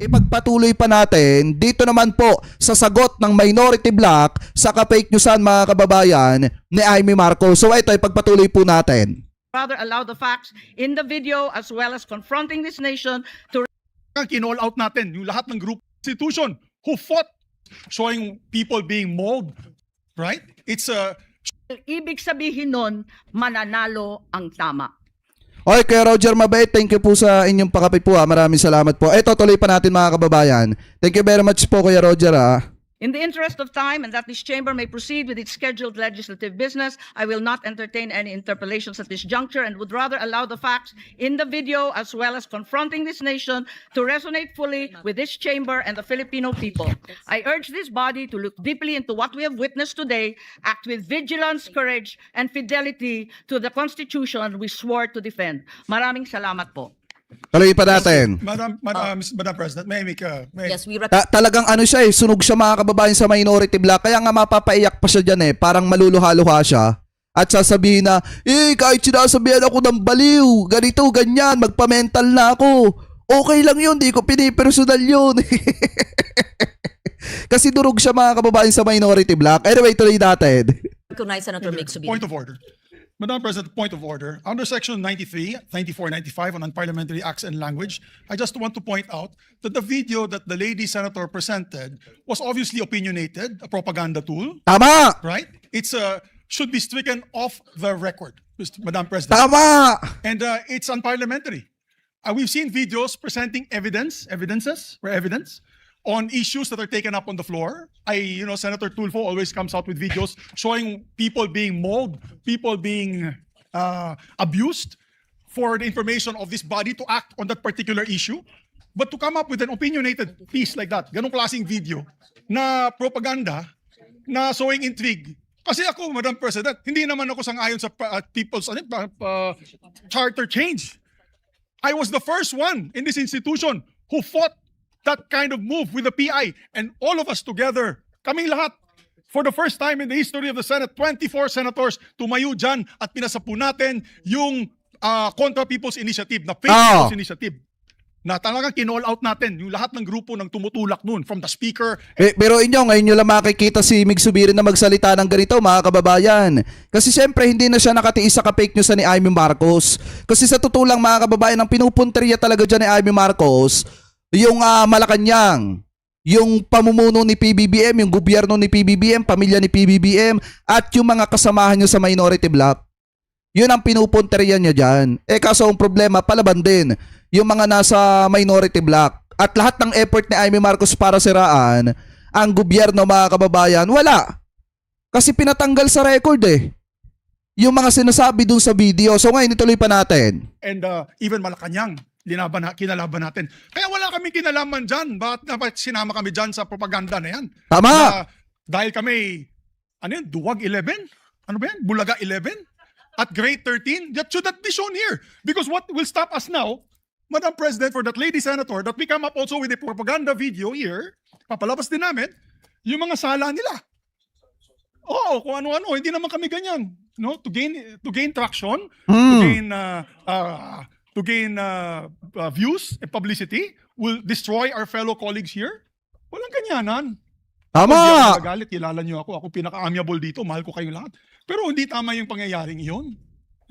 ipagpatuloy pa natin dito naman po sa sagot ng minority bloc sa ka-fake newsan mga kababayan ni Amy Marcos. So ito, ipagpatuloy po natin. Rather allow the facts in the video as well as confronting this nation to Kinall out natin yung lahat ng group institution who fought showing people being mauled, right? It's a ibig sabihin nun, mananalo ang tama. Okay, Kuya Roger Mabait, thank you po sa inyong pakapit po. Maraming salamat po. Ito, tuloy pa natin mga kababayan. Thank you very much po, Kuya Roger. In the interest of time and that this chamber may proceed with its scheduled legislative business, I will not entertain any interpellations at this juncture and would rather allow the facts in the video as well as confronting this nation to resonate fully with this chamber and the Filipino people. I urge this body to look deeply into what we have witnessed today, act with vigilance, courage, and fidelity to the Constitution we swore to defend. Maraming salamat po. Tuloy pa natin. Madam President, may I make a Yes, we Talagang ano siya eh, sunog siya mga kababayan sa minority bloc. Kaya nga mapapaiyak pa siya dyan eh. Parang maluluha-luha siya. At sasabihin na, kahit sinasabihan ako ng baliw, ganito, ganyan, magpa-mental na ako. Okay lang yun, di ko pinipersonal yun. Kasi durog siya mga kababayan sa minority bloc. Anyway, tuloy natin. recognize Senator Mig Subiri. point of order. Madam President, point of order. Under Section 93, 94, 95 on Unparliamentary Acts and Language, I just want to point out that the video that the lady senator presented was obviously opinionated, a propaganda tool, Tama! right? It's should be stricken off the record, Madam President. Tama! And it's unparliamentary. We've seen videos presenting evidence on issues that are taken up on the floor. Senator Tulfo always comes out with videos showing people being mauled, people being abused for the information of this body to act on that particular issue. But to come up with an opinionated piece like that, ganong klaseng video na propaganda na showing intrigue. Kasi ako, Madam President, hindi naman ako sang-ayon sa people's charter change. I was the first one in this institution who fought that kind of move with the PI, and all of us together, kaming lahat, for the first time in the history of the Senate, 24 senators tumayo dyan at pinasapu natin yung Contra People's Initiative, na fake People's Initiative. Na talagang kinall out natin yung lahat ng grupo ng tumutulak nun, from the speaker. Pero ngayon nyo lang makikita si Mig Subiri na magsalita ng ganito mga kababayan. Kasi siyempre hindi na siya nakatiis sa ka-fake news ni Amy Marcos. Kasi sa totoo lang mga kababayan, ang pinupunteriya talaga dyan ni Amy Marcos, yung Malacanang, yung pamumuno ni PBBM, yung gobyerno ni PBBM, pamilya ni PBBM, at yung mga kasamahan nyo sa minority bloc. Yun ang pinupunteriya niya dyan. Kaso ang problema, palaban din yung mga nasa minority bloc. At lahat ng effort ni Amy Marcos para siraan ang gobyerno mga kababayan, wala. Kasi pinatanggal sa record yung mga sinasabi dun sa video. So ngayon, ituloy pa natin. And even Malacanang, kinalaban natin. Kaya wala kaming kinalaman dyan. Bakit sinama kami dyan sa propaganda na yan? Tama! Dahil kami, Duwag 11? Ano ba yan? Bulaga 11? At grade 13? That should not be shown here. Because what will stop us now, Madam President, for that lady senator, that we come up also with a propaganda video here, papalabas din namin, yung mga sala nila. Oo, kung ano-ano. Hindi naman kami ganyan. No? To gain traction, to gain views and publicity, will destroy our fellow colleagues here? Walang ganyanan. Tama! Hindi ako nagagalit, kilala niyo ako. Ako pinaka-amiable dito, mahal ko kayo lahat. Pero hindi tama yung pangyayaring iyon.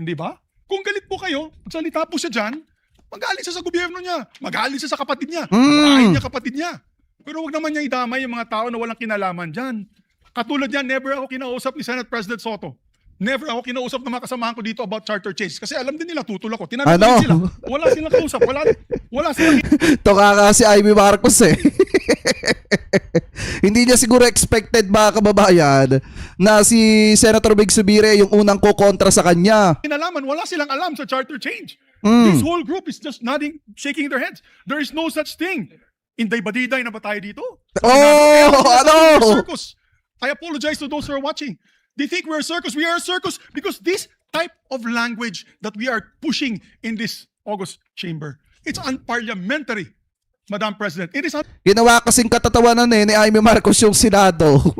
Hindi ba? Kung galit po kayo, magsalita po siya dyan, magalit siya sa gobyerno niya, magalit siya sa kapatid niya, magalit niya kapatid niya. Pero wag naman niya idamay yung mga tao na walang kinalaman dyan. Katulad yan, never ako kinausap ni Senate President Soto. Never ako kinausap ng mga kasamahan ko dito about charter change. Kasi alam din nila, tutol ako. Tinanong din sila. Wala silang kausap. Wala silang... Toka si Amy Marcos Hindi niya siguro expected mga kababayan na si Senator Mig Subiri yung unang kukontra sa kanya. Kinalaman, wala silang alam sa charter change. This whole group is just nodding, shaking their heads. There is no such thing. Inday-badiday na ba tayo dito? Circus. I apologize to those who are watching. They think we're a circus. We are a circus because this type of language that we are pushing in this August chamber, it's unparliamentary, Madam President. It is Ginawa kasing katatawanan ni Amy Marcos yung Senado.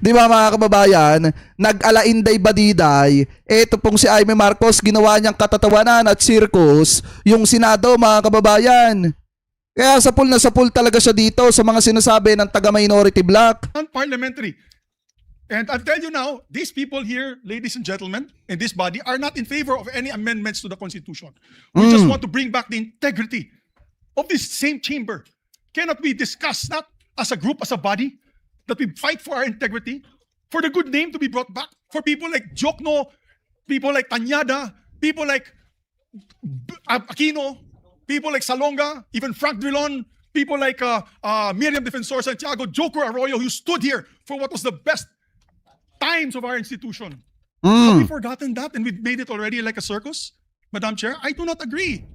Di ba mga kababayan? Nag-alainday badiday. Ito pong si Amy Marcos, ginawa niyang katatawanan at circus yung Senado mga kababayan. Kaya sa pool talaga siya dito sa mga sinasabi ng taga-minority block. Unparliamentary. And I'll tell you now, these people here, ladies and gentlemen, in this body, are not in favor of any amendments to the Constitution. We just want to bring back the integrity of this same chamber. Cannot we discuss that as a group, as a body, that we fight for our integrity, for the good name to be brought back, for people like Jokno, people like Tanyada, people like Aquino, people like Salonga, even Frank Drilon, people like Miriam Defensor Santiago, Joker Arroyo, who stood here for what was the best times of our institution. Have we forgotten that and we've made it already like a circus? Madam Chair, I do not agree.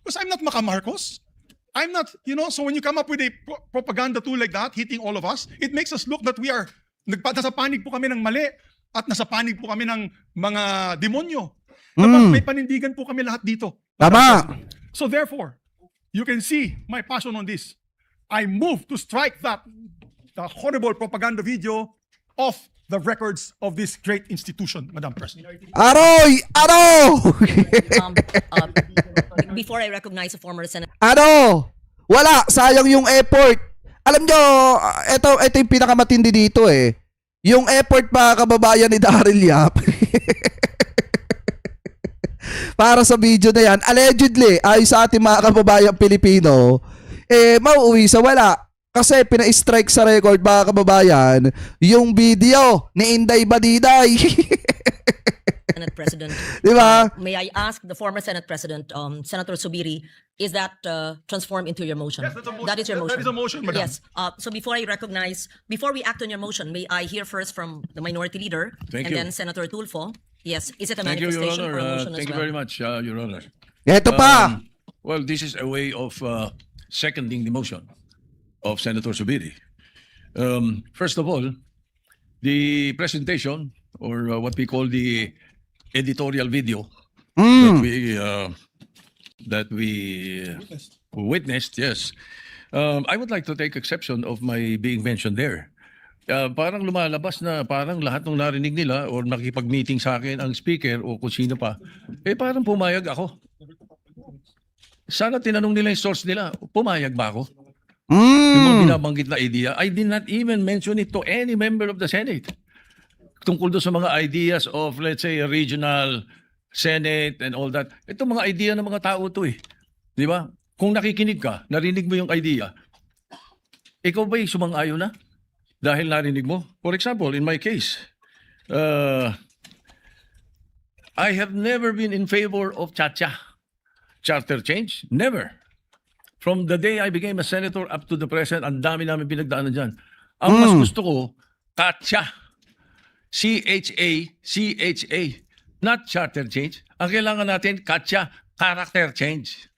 Because I'm not Maca Marcos. I'm not, so when you come up with a propaganda tool like that, hitting all of us, it makes us look that we are, nasa panig po kami ng mali at nasa panig po kami ng mga demonyo. Dapat may panindigan po kami lahat dito. Tama. So therefore, you can see my passion on this. I move to strike the horrible propaganda video off the records of this great institution, Madam President. Aroy! Before I recognize the former Senator Wala, sayang yung effort. Alam nyo, ito yung pinakamatindi dito eh. Yung effort pa kababayan ni Daryl Yap. Para sa video na yan, allegedly, ay sa ating mga kababayang Pilipino, mauuwi sa wala. Kasi pina-strike sa record mga kababayan yung video ni Inday Badiday. Senate President. Diba? May I ask the former Senate President, Senator Subiri, is that transformed into your motion? Yes, that's a motion. That is your motion. That is a motion, Madam. Yes. So before we act on your motion, may I hear first from the minority leader Thank and you. then Senator Tulfo? Yes. Is it a Thank you, Your manifestation or a Honor. motion as Thank you well? very much, Your Honor. Ito pa. Well, this is a way of seconding the motion of Senator Subiri. First of all, the presentation, or what we call the editorial video that we witnessed, yes. I would like to take exception of my being mentioned there. Parang lumalabas na parang lahat ng narinig nila or nakipag-meeting sa akin ang speaker o kung sino pa, parang pumayag ako. Sana tinanong nila yung source nila, pumayag ba ako? Yung mga binabanggit na idea, I did not even mention it to any member of the Senate. Tungkol doon sa mga ideas of, let's say, a regional Senate and all that. Ito mga idea ng mga tao to eh. Di ba? Kung nakikinig ka, narinig mo yung idea, ikaw ba'y sumang-ayon na? Dahil narinig mo? For example, in my case, I have never been in favor of charter change. Never. From the day I became a senator up to the present, ang dami namin pinagdaanan dyan. Ang mas gusto ko, CHA. C-H-A. Not charter change. Ang kailangan natin, CHA, character change.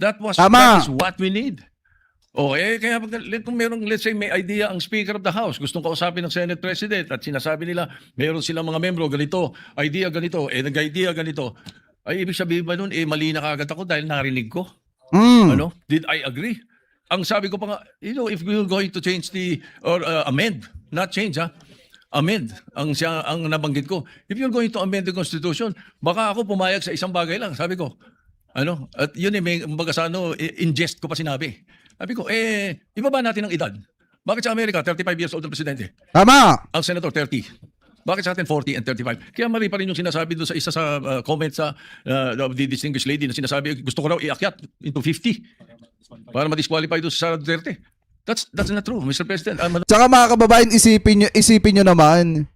That Tama. is what we need. Kaya kung merong, let's say, may idea ang Speaker of the House, gustong kausapin ng Senate President at sinasabi nila, meron silang mga membro, ganito, idea ganito, nag-idea ganito. Ay, ibig sabihin ba nun, mali na kagad ako dahil narinig ko? Ano? Did I agree? Ang sabi ko pa nga, if we're going to change or amend, not change amend, ang nabanggit ko. If you're going to amend the Constitution, baka ako pumayag sa isang bagay lang, sabi ko. At yun may baga sa in jest ko pa sinabi. Sabi ko, ibaba natin ang edad. Bakit sa Amerika, 35 years old ang presidente? Tama. Ang senator, 30. Bakit sa atin 40 and 35? Kaya mali pa rin yung sinasabi doon sa isa sa comment sa the distinguished lady na sinasabi, gusto ko raw iakyat into 50 para ma-disqualify doon sa Sara Duterte. That's not true, Mr. President. Tsaka mga kababayan, isipin nyo naman,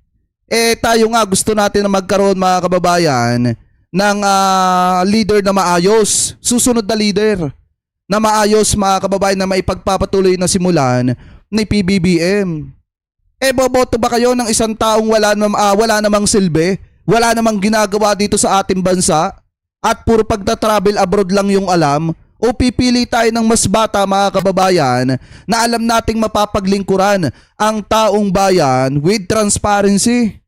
tayo nga gusto natin na magkaroon mga kababayan ng leader na maayos. Susunod na leader na maayos mga kababayan na maipagpapatuloy na simulan ni PBBM. Boboto ba kayo ng isang taong wala namang silbi, wala namang ginagawa dito sa ating bansa at puro pagta-travel abroad lang yung alam? O pipili tayo ng mas bata mga kababayan na alam nating mapapaglingkuran ang taong bayan with transparency?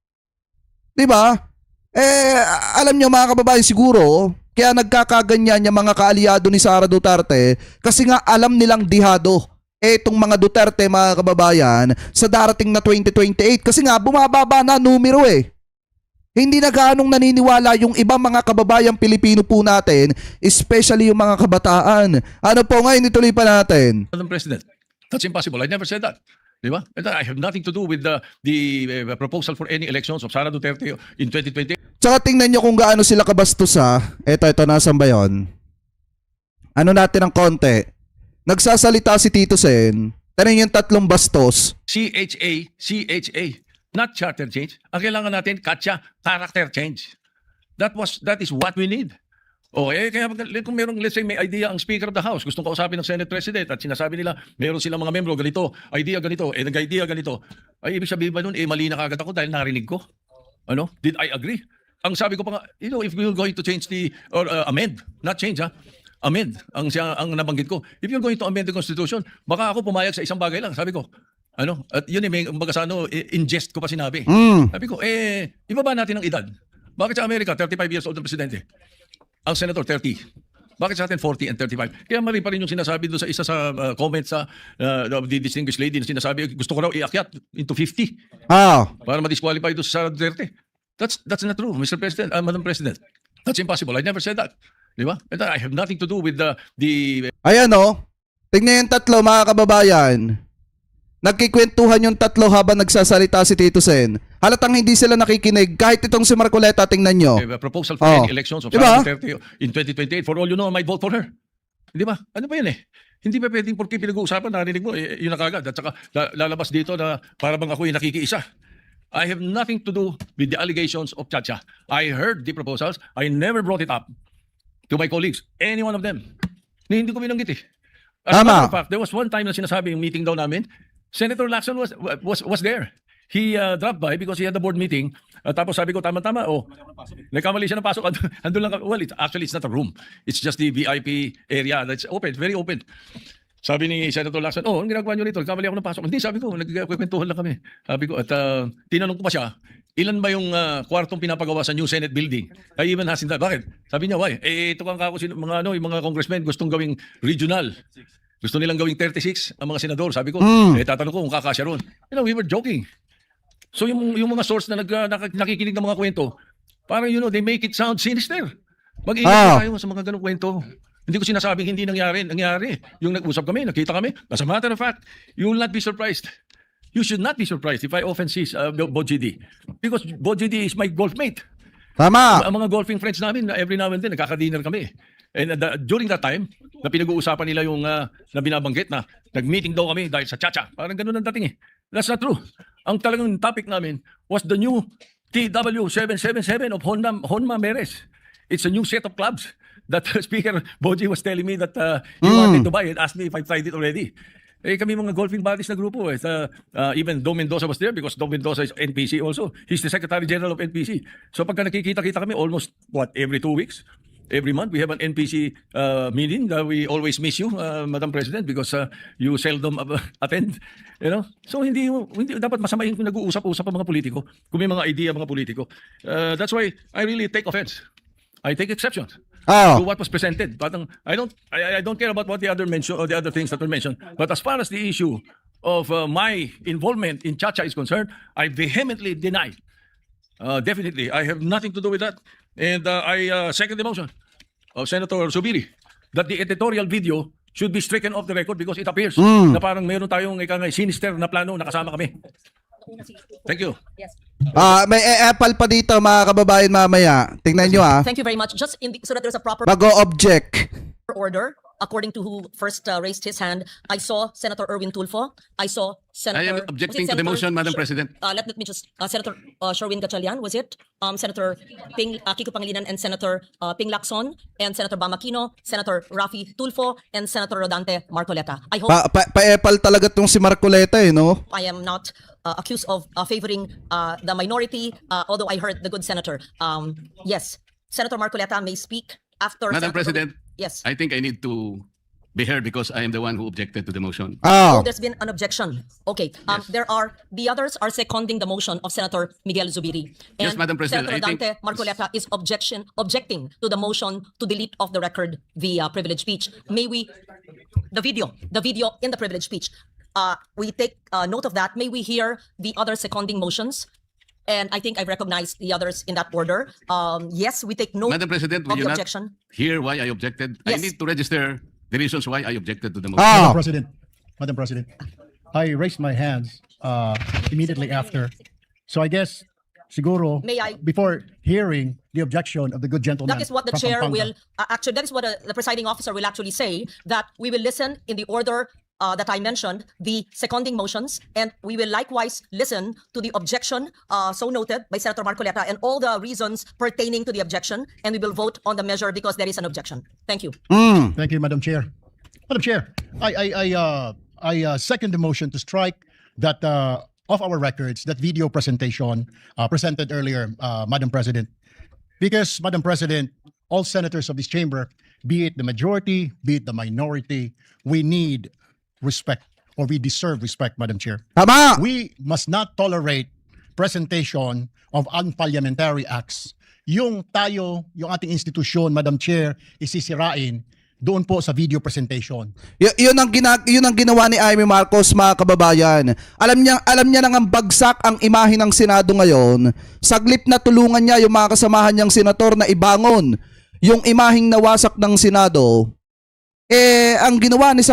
Diba? Alam nyo mga kababayan siguro, kaya nagkakaganyan yung mga kaalyado ni Sara Duterte kasi nga alam nilang dihado etong mga Duterte mga kababayan sa darating na 2028 kasi nga bumababa na numero Hindi na gaanong naniniwala yung ibang mga kababayang Pilipino po natin, especially yung mga kabataan. Ano po ngayon, ituloy pa natin. Madam President. That's impossible. I never said that. Di ba? And I have nothing to do with the proposal for any elections of Sara Duterte in 2020. Tsaka tingnan nyo kung gaano sila kabastos ha. Ito, nasan ba yun? Ano natin ng konti? Nagsasalita si Tito Sen. Tanong yung tatlong bastos. CHA, not charter change. Ang kailangan natin, Katya, character change. That is what we need. Okay, kaya kung merong, let's say, may idea ang Speaker of the House, gustong kausapin ng Senate President at sinasabi nila, meron silang mga membro, ganito, idea ganito, nag-idea ganito. Ay, ibig sabihin ba nun, mali na kagad ako dahil narinig ko? Ano? Did I agree? Ang sabi ko pa nga, if we're going to change or amend, not change amend, ang nabanggit ko. If you're going to amend the Constitution, baka ako pumayag sa isang bagay lang, sabi ko. At yun may kumbaga sa ingest ko pa sinabi. Sabi ko, ibaba natin ang edad. Bakit sa Amerika, 35 years old ang presidente? Ang senator, 30. Bakit sa atin 40 and 35? Kaya mali pa rin yung sinasabi doon sa isa sa comment sa the distinguished lady na sinasabi, gusto ko raw iakyat into 50 para ma-disqualify doon sa Sara Duterte. That's not true, Mr. President, Madam President. That's impossible. I never said that. Di ba? And I have nothing to do with the Ayan o. Tingnan yung tatlo mga kababayan. Nagkikwentuhan yung tatlo habang nagsasalita si Tito Sen. Halatang hindi sila nakikinig. Kahit itong si Marcoleta, tingnan nyo. proposal for any elections of Sara Duterte in 2028. For all you know, I might vote for her. Di ba? Ano ba yun Hindi pa pwedeng porque pinag-uusapan, narinig mo, yun na kagad. At saka lalabas dito na para bang ako yung nakikiisa. I have nothing to do with the allegations of Chacha. I heard the proposals. I never brought it up to my colleagues. Any one of them. Hindi ko binanggit As a matter of fact, there was one time na sinasabi yung meeting daw namin, Senator Lacson was there. He dropped by because he had the board meeting. Tapos sabi ko, tama-tama. Nagkamali siya ng pasok. Andun lang. Well, it's not a room. It's just the VIP area. That's open. Very open. Sabi ni Senator Lacson, ang ginagawa nyo rito, nagkamali ako ng pasok. Hindi, sabi ko, nagkwentuhan lang kami. Sabi ko, at tinanong ko pa siya, ilan ba yung kwartong pinapagawa sa new Senate building? I even asked him that. Bakit? Sabi niya, why? Ito kang kako, yung mga congressmen gustong gawing regional. Gusto nilang gawing 36 ang mga senador. Sabi ko, tatanong ko kung kakasya ron. We were joking. So yung mga source na nakikinig ng mga kwento, parang they make it sound sinister. Mag-ingat tayo sa mga ganong kwento. Hindi ko sinasabing hindi nangyari. Yung nag-usap kami, nakita kami. As a matter of fact, you will not be surprised. You should not be surprised if I often see Bojidi. Because Bojidi is my golfmate. Tama. Ang mga golfing friends namin, every now and then, nagkaka-dinner kami. And during that time, na pinag-uusapan nila yung na binabanggit na nag-meeting daw kami dahil sa Chacha. Parang ganun ang dating That's not true. Ang talagang topic namin was the new TW777 of Honma Meres. It's a new set of clubs that Speaker Boji was telling me that he wanted to buy it. Asked me if I tried it already. Kami mga golfing buddies na grupo. Even Dom Mendoza was there because Dom Mendoza is NPC also. He's the Secretary General of NPC. So pagka nakikita-kita kami almost, every 2 weeks? Every month we have an NPC meeting. We always miss you, Madam President, because you seldom attend. So hindi dapat masama yung nag-uusap-usap ang mga politiko. Kung may mga idea mga politiko. That's why I really take offense. I take exception to what was presented. But I don't care about what the other mentioned or the other things that were mentioned. But as far as the issue of my involvement in Chacha is concerned, I vehemently deny. Definitely, I have nothing to do with that. And I second the motion of Senator Subiri that the editorial video should be stricken off the record because it appears na parang meron tayong sinister na plano na kasama kami. Thank you. Yes. May Apple pa dito mga kababayan mamaya. Tingnan nyo Thank you very much. Just so that there's a proper Mag-o-object. order, according to who first raised his hand, I saw Senator Erwin Tulfo. I saw Senator... I am objecting to the motion, Madam President. Let me just... Senator Sherwin Gatchalian, was it? Senator Kiko Pangilinan and Senator Ping Lacson and Senator Bam Aquino, Senator Rafi Tulfo, and Senator Rodante Marcoleta. I hope Pa-Apple talaga tong si Marcoleta no? I am not accused of favoring the minority, although I heard the good senator. Yes, Senator Marcoleta may speak after... Madam President, Yes. I think I need to be heard because I am the one who objected to the motion. Oh, there's been an objection. Okay. The others are seconding the motion of Senator Miguel Zubiri. And Yes, Madam President, Senator I Dante Marcoleta is objecting to the motion to delete off the record the privilege speech. May we, the video in the privilege speech. We take note of that. May we hear the other seconding motions? and I think I've recognized the others in that order. Yes, we take note Madam President, of will you the not objection. hear why I objected? I Yes. need to register the reasons why I objected to the motion. Ah, Madam President, I raised my hands immediately after. So I guess, siguro, May I- before hearing the objection of the good gentleman. That is what the from chair Pampanga. will, actually, that is what the presiding officer will actually say, that we will listen in the order that I mentioned, the seconding motions, and we will likewise listen to the objection so noted by Senator Marcoleta and all the reasons pertaining to the objection, and we will vote on the measure because there is an objection. Thank you. Thank you, Madam Chair. Madam Chair, I second the motion to strike that of our records, that video presentation presented earlier, Madam President. Because, Madam President, all senators of this chamber, be it the majority, be it the minority, we need respect, or we deserve respect, Madam Chair. tama. We must not tolerate presentation of unparliamentary acts. Yung tayo, yung ating institusyon, Madam Chair, isisirain doon po sa video presentation. Yun ang ginawa ni Amy Marcos, mga kababayan. Alam niya nang ang bagsak ang imahe ng Senado ngayon. Saglit na tulungan niya yung mga kasamahan niyang senator na ibangon yung imaheng nawasak ng Senado. Ang ginawa ni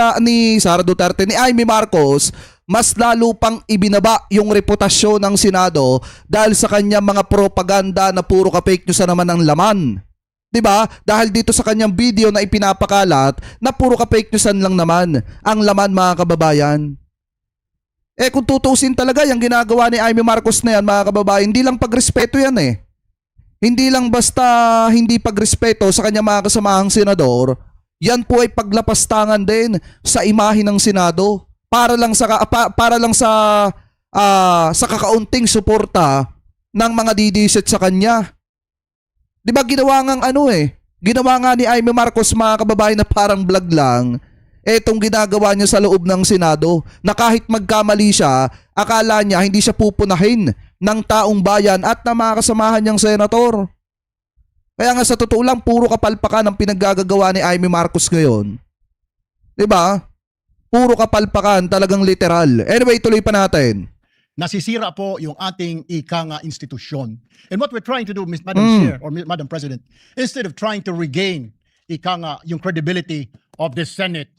Sara Duterte, ni Amy Marcos, mas lalo pang ibinaba yung reputasyon ng Senado dahil sa kanyang mga propaganda na puro ka-fake news na naman ang laman. 'Di ba? Dahil dito sa kanyang video na ipinapakalat na puro ka-fake newsan lang naman ang laman, mga kababayan. Kung tutusin talaga yung ginagawa ni Amy Marcos na yan, mga kababayan, hindi lang pagrespeto yan eh. Hindi lang basta hindi pagrespeto sa kanyang mga kasamahang senador, yan po ay paglapastangan din sa imahe ng Senado para lang sa kakaunting suporta ng mga didiset sa kanya. 'Di ba ginawa nga ni Amy Marcos, mga kababayan, na parang vlog lang. Etong ginagawa niya sa loob ng Senado, na kahit magkamali siya, akala niya hindi siya pupunahin ng taong bayan at ng mga kasamahan niyang senator. Kaya nga sa totoo lang, puro kapalpakan ang pinaggagawa ni Amy Marcos ngayon. 'Di ba? Puro kapalpakan, talagang literal. Anyway, tuloy pa natin. Nasisira po yung ating ika nga institusyon. And what we're trying to do, Madam Chair or Madam President, instead of trying to regain ika nga yung credibility of the Senate,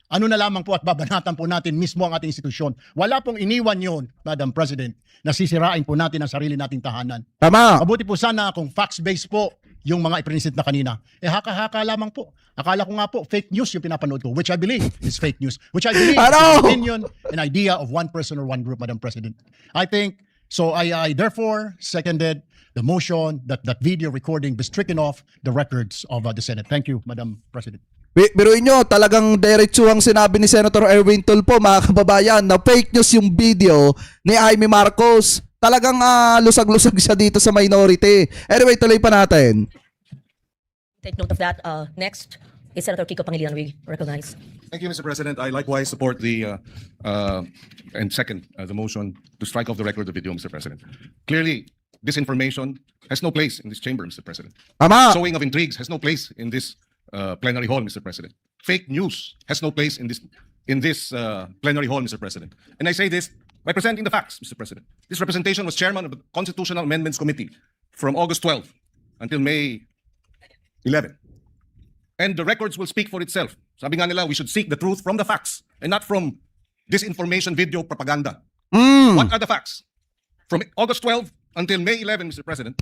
ano na lamang po at babanatan po natin mismo ang ating institusyon. Wala pong iniwan yun, Madam President, nasisirain po natin ang sarili nating tahanan. Tama. Mabuti po sana kung facts-based po yung mga ipresent na kanina. Haka-haka lamang po. Akala ko nga po, fake news yung pinapanood ko, which I believe is fake news. Which I believe is Ano? an opinion, an idea of one person or one group, Madam President. I think, so I therefore seconded the motion that that video recording be stricken off the records of the Senate. Thank you, Madam President. Biruin nyo, talagang diretso ang sinabi ni Senator Erwin Tulfo, mga kababayan, na fake news yung video ni Amy Marcos. Talagang lusag-lusag siya dito sa minority. Anyway, tuloy pa natin. Take note of that. Next is Senator Kiko Pangilinan. We recognize. Thank you, Mr. President. I likewise support the and second the motion to strike off the record of the video, Mr. President. Clearly, this information has no place in this chamber, Mr. President. Tama. Sowing of intrigues has no place in this plenary hall, Mr. President. Fake news has no place in this plenary hall, Mr. President. And I say this by presenting the facts, Mr. President. This representation was chairman of the Constitutional Amendments Committee from August 12 until May 11. And the records will speak for itself. Sabi nga nila, we should seek the truth from the facts and not from disinformation video propaganda. What are the facts? From August 12 until May 11, Mr. President,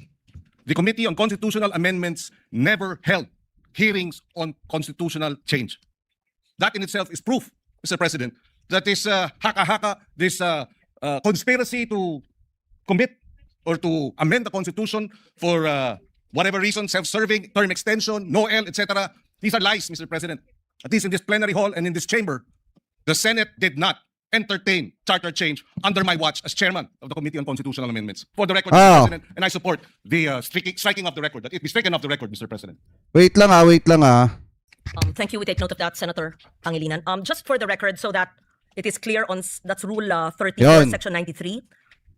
the Committee on Constitutional Amendments never held hearings on constitutional change. That in itself is proof, Mr. President, that this haka-haka, this conspiracy to commit or to amend the Constitution for whatever reason, self-serving, term extension, NOEL, etc. These are lies, Mr. President. At least in this plenary hall and in this chamber, the Senate did not entertain charter change under my watch as chairman of the Committee on Constitutional Amendments. For the record, Mr. President, and I support the striking of the record, that it be stricken off the record, Mr. President. Wait lang. Thank you. We take note of that, Senator Pangilinan. Just for the record, so that it is clear on that's Rule 34, Yun. Section 93.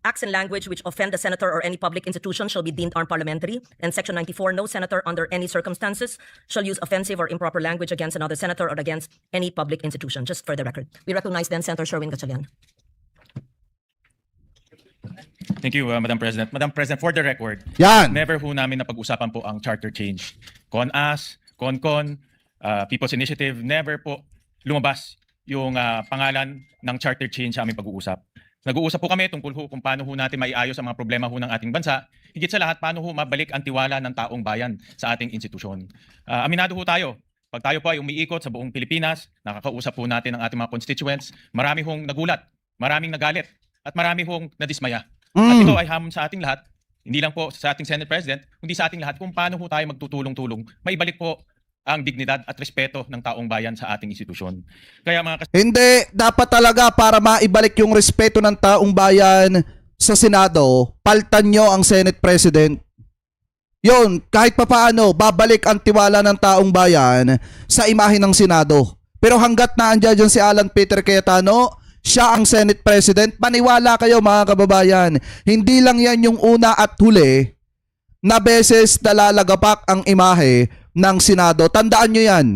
Acts and language which offend the senator or any public institution shall be deemed unparliamentary. And Section 94, no senator under any circumstances shall use offensive or improper language against another senator or against any public institution. Just for the record. We recognize then Senator Sherwin Gatchalian. Thank you, Madam President. Madam President, for the record, Yan. never ho namin napag-usapan po ang charter change. CONAS, CONCON, People's Initiative, never po lumabas yung pangalan ng charter change sa aming pag-uusap. Nag-uusap po kami tungkol ho kung paano ho natin maiayos ang mga problema ho ng ating bansa. Higit sa lahat, paano ho mabalik ang tiwala ng taong bayan sa ating institusyon. Aminado ho tayo, pag tayo po ay umiikot sa buong Pilipinas, nakakausap po natin ang ating mga constituents, marami hong nagulat, maraming nagalit, at marami hong nadismaya. At ito ay hamon sa ating lahat, hindi lang po sa ating Senate President, kundi sa ating lahat kung paano po tayo magtutulong-tulong, maibalik po ang dignidad at respeto ng taong bayan sa ating institusyon. Kaya mga Hindi, dapat talaga para maibalik yung respeto ng taong bayan sa Senado, paltan nyo ang Senate President. Yun, kahit papaano, babalik ang tiwala ng taong bayan sa imahe ng Senado. Pero hanggat na andyan dyan si Alan Peter Cayetano, siya ang Senate President, paniwala kayo mga kababayan. Hindi lang yan yung una at huli na beses na lalagapak ang imahe ng Senado. Tandaan nyo yan.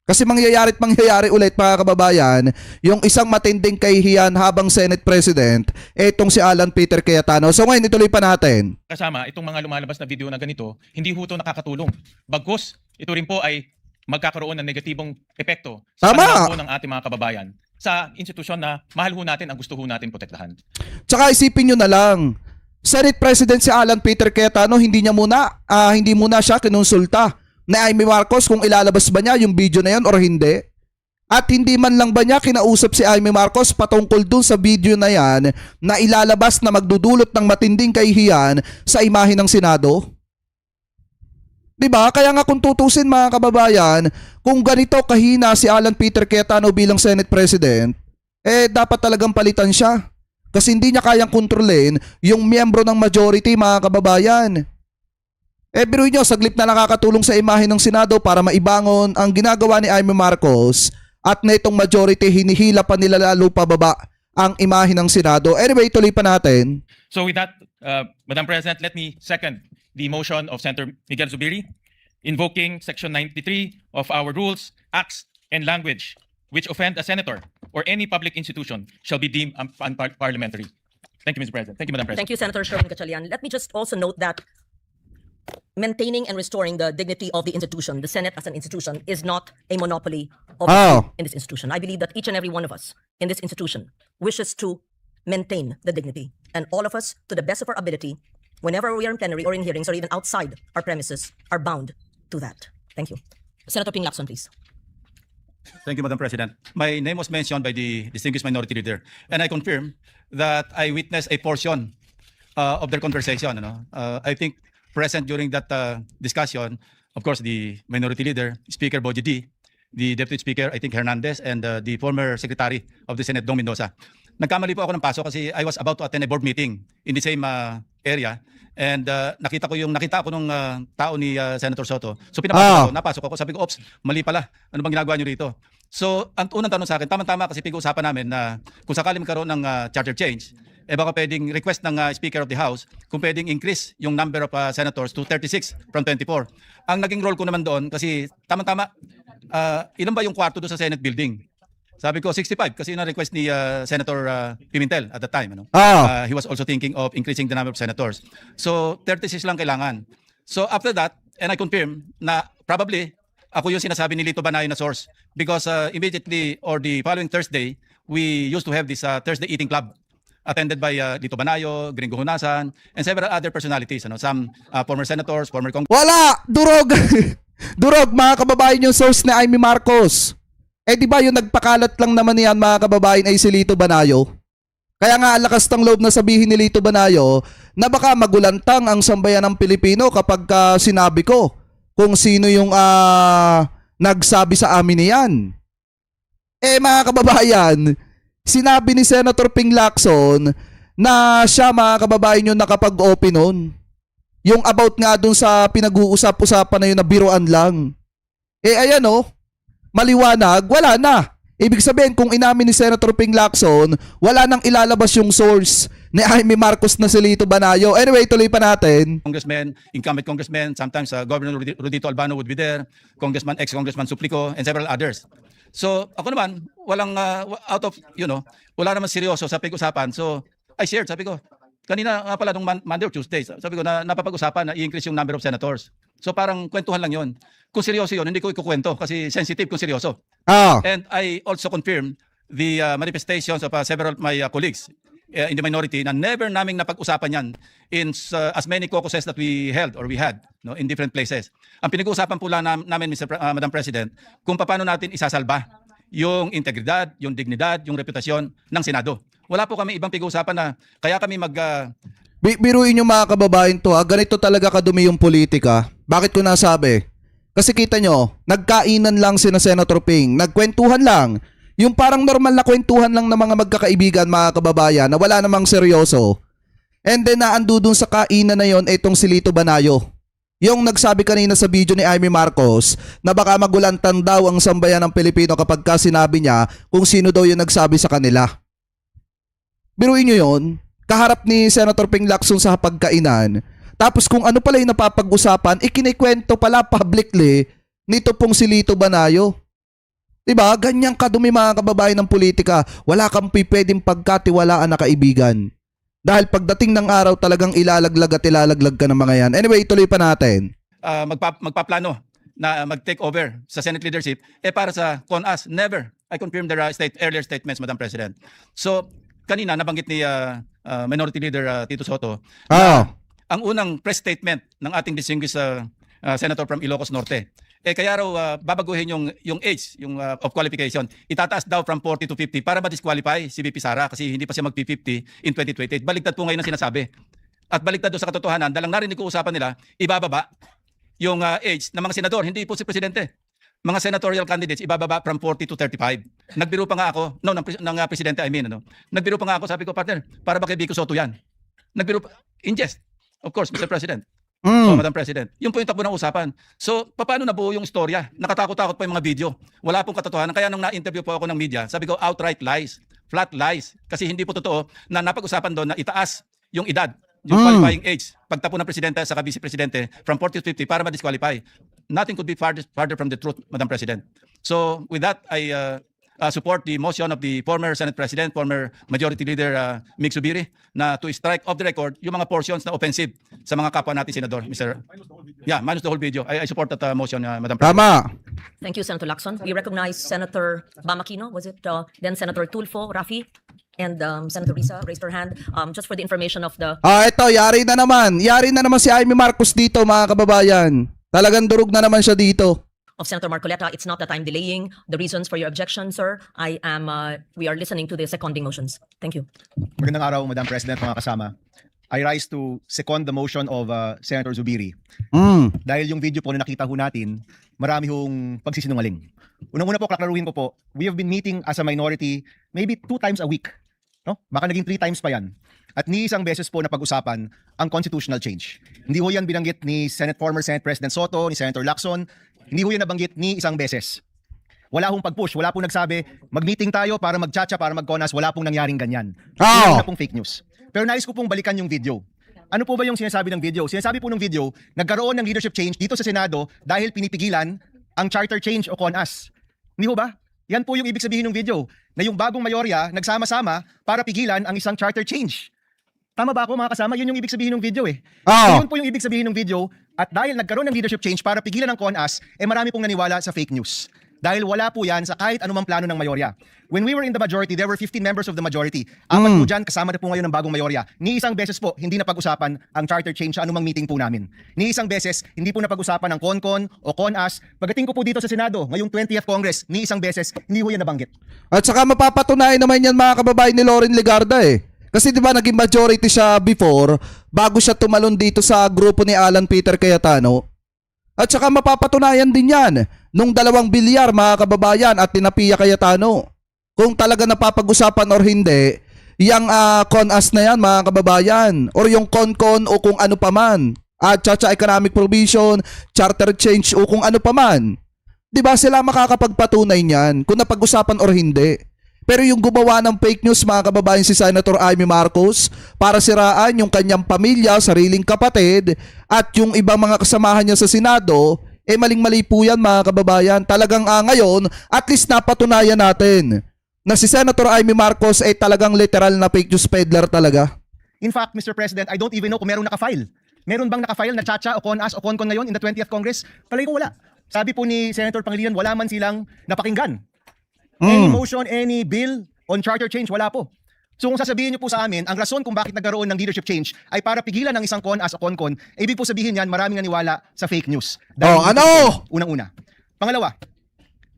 Kasi mangyayari ulit mga kababayan, yung isang matinding kahihiyan habang Senate President, etong si Alan Peter Cayetano. So ngayon, ituloy pa natin. kasama, itong mga lumalabas na video na ganito, hindi ho ito nakakatulong. Bagkus, ito rin po ay magkakaroon ng negatibong epekto sa Tama. pananaw po ng ating mga kababayan sa institusyon na mahal ho natin ang gusto ho natin protektahan. Tsaka isipin nyo na lang, Senate President si Alan Peter Cayetano, hindi muna siya kinonsulta na Amy Marcos kung ilalabas ba niya yung video na yan or hindi. At hindi man lang ba niya kinausap si Amy Marcos patungkol dun sa video na yan na ilalabas na magdudulot ng matinding kahihiyan sa imahe ng Senado? Diba? Kaya nga kung tutusin mga kababayan, kung ganito kahina si Alan Peter Cayetano bilang Senate President, dapat talagang palitan siya. Kasi hindi niya kayang kontrolin yung miyembro ng majority mga kababayan. Biruin nyo, saglit na nakakatulong sa imahe ng Senado para maibangon ang ginagawa ni Amy Marcos at na itong majority hinihila pa nila lalo pababa ang imahe ng Senado. Anyway, tuloy pa natin. So with that, Madam President, let me second the motion of Senator Miguel Zubiri, invoking Section 93 of our rules, acts, and language which offend a senator or any public institution shall be deemed unparliamentary. Thank you, Mr. President. Thank you, Madam President. Thank you, Senator Sherwin Gatchalian. Let me just also note that maintaining and restoring the dignity of the institution, the Senate as an institution, is not a monopoly of in this institution. I believe that each and every one of us in this institution wishes to maintain the dignity, and all of us, to the best of our ability, whenever we are in plenary or in hearings or even outside our premises, are bound to that. Thank you. Senator Ping Lacson, please. Thank you, Madam President. My name was mentioned by the distinguished minority leader, and I confirm that I witnessed a portion of their conversation. I think present during that discussion, of course, the minority leader, Speaker Boji D, the Deputy Speaker, I think Hernandez, and the former Secretary of the Senate, Dong Mendoza. Nagkamali po ako ng pasok kasi I was about to attend a board meeting in the same area. And nakita ko nung tao ni Senator Soto. So pinapasok ako, napasok ako. Sabi ko, ops, mali pala. Ano bang ginagawa niyo rito? So, ang unang tanong sa akin, tama-tama kasi pinag-uusapan namin na kung sakali magkaroon ng charter change, baka pwedeng request ng Speaker of the House kung pwedeng increase yung number of senators to 36 from 24. Ang naging role ko naman doon, kasi tama-tama, ilan ba yung kwarto doon sa Senate building? Sabi ko 65 kasi yun ang request ni Senator Pimentel at the time. He was also thinking of increasing the number of senators. So 36 lang kailangan. So after that, and I confirm na probably ako yung sinasabi ni Lito Banayo na source because immediately or the following Thursday, we used to have this Thursday eating club attended by Lito Banayo, Gringo Hunasan, and several other personalities. Some former senators, former Wala! Durog! Durog, mga kababayan, yung source ni Amy Marcos. Di ba yung nagpakalat lang naman yan mga kababayan ay si Lito Banayo? Kaya nga lakas ng loob na sabihin ni Lito Banayo na baka magulantang ang sambayan ng Pilipino kapag sinabi ko kung sino yung nagsabi sa amin niyan. Mga kababayan, sinabi ni Senator Ping Lacson na siya mga kababayan yung nakapag-open nun. Yung about nga dun sa pinag-uusap-usapan na yun na biruan lang. Ayan maliwanag, wala na. Ibig sabihin, kung inamin ni Senator Ping Lacson, wala nang ilalabas yung source ni Amy Marcos na si Lito Banayo. Anyway, tuloy pa natin. Congressmen, incumbent congressmen, sometimes Governor Rodito Albano would be there, ex-Congressman Suplico, and several others. So, ako naman, walang, wala naman seryoso sa pag-usapan. So, I shared, sabi ko, kanina nga pala nung Monday or Tuesday, sabi ko na napapag-usapan na i-increase yung number of senators. So parang kwentuhan lang yon. Kung seryoso yun, hindi ko ikukwento kasi sensitive kung seryoso. Ah, And I also confirm the manifestations of several of my colleagues in the minority na never naming napag-usapan yan in as many caucuses that we held or we had, no, in different places. Ang pinag-uusapan po lang namin, Madam President, kung paano natin isasalba yung integridad, yung dignidad, yung reputasyon ng Senado. Wala po kami ibang pinag-uusapan na kaya kami biruin nyo mga kababayan to ha, ganito talaga kadumi yung politika. Bakit ko nasabi? Kasi kita nyo, nagkainan lang sina Senator Ping, nagkwentuhan lang. Yung parang normal na kwentuhan lang ng mga magkakaibigan, mga kababayan, na wala namang seryoso. And then naando dun sa kainan na yon itong si Lito Banayo. Yung nagsabi kanina sa video ni Amy Marcos na baka magulantan daw ang sambayan ng Pilipino kapag ka sinabi niya kung sino daw yung nagsabi sa kanila. Biruin nyo yun, kaharap ni Senator Ping Lacson sa pagkainan. Tapos kung ano pala yung napapag-usapan, ikinikwento pala publicly nito pong si Lito Banayo. Diba? Ganyang kadumi mga kababayan ng politika. Wala kang pwedeng pagkatiwalaan na kaibigan. Dahil pagdating ng araw talagang ilalaglag at ilalaglag ka ng mga yan. Anyway, ituloy pa natin. magpaplano na mag-take over sa Senate leadership, para sa CONAS, never. I confirm their earlier statements, Madam President. So, kanina nabanggit ni Minority Leader Tito Soto na ang unang press statement ng ating distinguished Senator from Ilocos Norte, kaya raw babaguhin yung age of qualification. Itataas daw from 40 to 50 para ma-disqualify si VP Sara kasi hindi pa siya mag-50 in 2028. Baligtad po ngayon ang sinasabi. At baligtad doon sa katotohanan, dalang narinig ko usapan nila, ibababa yung age ng mga senador, hindi po si Presidente. Mga senatorial candidates, ibababa from 40 to 35. Nagbiro pa nga ako, ng Presidente, nagbiro pa nga ako, sabi ko, partner, para ba kay Vico Soto yan? Nagbiro pa, in jest, of course, Mr. President. So, Madam President, yun po yung takbo ng usapan. So, paano nabuo yung istorya? Nakatakot-takot pa yung mga video. Wala pong katotohanan. Kaya nung na-interview po ako ng media, sabi ko, outright lies, flat lies. Kasi hindi po totoo na napag-usapan doon na itaas yung edad, yung qualifying age, pagtapo ng Presidente sa Vice Presidente from 40 to 50 para ma-disqualify. Nothing could be farther from the truth, Madam President. So, with that, I support the motion of the former Senate President, former Majority Leader Mig Subiri, na to strike off the record yung mga portions na offensive sa mga kapwa natin senador, Mr. Yeah, minus the whole video. I support that motion, Madam President. Tama. Thank you, Senator Lacson. We recognize Senator Bamakino, was it? Then Senator Tulfo, Rafi, and Senator Risa raised her hand. Just for the information of the... Ito, yari na naman. Yari na naman si Amy Marcos dito, mga kababayan. Talagang durog na naman siya dito. Of Senator Marcoleta, it's not that I'm delaying the reasons for your objection, sir. We are listening to the seconding motions. Thank you. Magandang araw, Madam President, mga kasama. I rise to second the motion of Senator Zubiri. Dahil yung video po na nakita ho natin, marami hong pagsisinungaling. Unang-una po, klaklaruhin ko po, we have been meeting as a minority maybe 2 times a week. No? Baka naging 3 times pa yan. At ni isang beses po na pag-usapan ang constitutional change. Hindi ho yan binanggit ni former Senate President Soto, ni Senator Lacson. Hindi ho yan nabanggit ni isang beses. Wala hong pag-push, wala pong nagsabi, mag-meeting tayo para mag-chacha, para mag-CONAS, wala pong nangyaring ganyan. Wala na pong fake news. Pero nais ko pong balikan yung video. Ano po ba yung sinasabi ng video? Sinasabi po ng video, nagkaroon ng leadership change dito sa Senado dahil pinipigilan ang charter change o CONAS. Hindi ho ba? Yan po yung ibig sabihin ng video, na yung bagong mayorya nagsama-sama para pigilan ang isang charter change. Tama ba ako mga kasama? Yun yung ibig sabihin ng video eh. So, yun po yung ibig sabihin ng video. At dahil nagkaroon ng leadership change para pigilan ang CONAS, marami pong naniwala sa fake news. Dahil wala po yan sa kahit anumang plano ng mayorya. When we were in the majority, there were 15 members of the majority. 4 po dyan, kasama na po ngayon ng bagong mayorya. Ni isang beses po, hindi na pag-usapan ang charter change sa anumang meeting po namin. Ni isang beses, hindi po na pag-usapan ng CONCON o CONAS. Pagdating ko po dito sa Senado, ngayong 20th Congress, ni isang beses, hindi po yan nabanggit. At saka mapapatunayan naman yan mga kababayan ni Loren Legarda eh. Kasi di ba naging majority siya before bago siya tumalon dito sa grupo ni Alan Peter Cayetano. At saka mapapatunayan din yan nung 2 bilyar mga kababayan at tinapia Cayetano. Kung talaga napapag-usapan or hindi, yung CONAS na yan mga kababayan or yung CONCON o kung ano pa man. Chacha Economic Provision, Charter Change o kung ano pa man. Di ba sila makakapagpatunay niyan kung napag-usapan or hindi. Pero yung gumawa ng fake news mga kababayan si Senator Amy Marcos para siraan yung kanyang pamilya, sariling kapatid at yung ibang mga kasamahan niya sa Senado, maling-mali po yan mga kababayan. Talagang ngayon, at least napatunayan natin na si Senator Amy Marcos ay talagang literal na fake news peddler talaga. In fact, Mr. President, I don't even know kung meron nakafile. Meron bang nakafile na Chacha o Con-As o Con-Con ngayon in the 20th Congress? Palagi ko wala. Sabi po ni Senator Pangilinan, wala man silang napakinggan. Any motion, any bill on charter change, wala po. So kung sasabihin niyo po sa amin, ang rason kung bakit nagkaroon ng leadership change ay para pigilan ng isang Con-As o Con-Con, ibig po sabihin yan, maraming naniwala sa fake news. Unang-una. Pangalawa,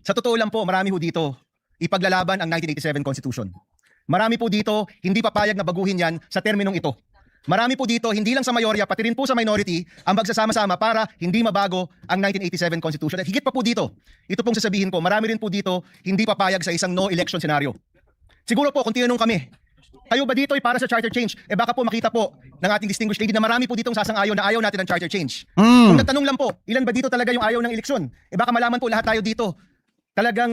sa totoo lang po, marami ho dito ipaglalaban ang 1987 Constitution. Marami po dito hindi papayag na baguhin yan sa terminong ito. Marami po dito, hindi lang sa mayorya, pati rin po sa minority, ang magsasama-sama para hindi mabago ang 1987 Constitution. At higit pa po dito, ito pong sasabihin ko, marami rin po dito hindi papayag sa isang no-election scenario. Siguro po, kung tinanong kami, kayo ba dito ay para sa charter change? Baka po makita po ng ating distinguished lady na marami po ditong sasang-ayon na ayaw natin ng charter change. Kung nagtanong lang po, ilan ba dito talaga yung ayaw ng eleksyon? Baka malaman po lahat tayo dito, talagang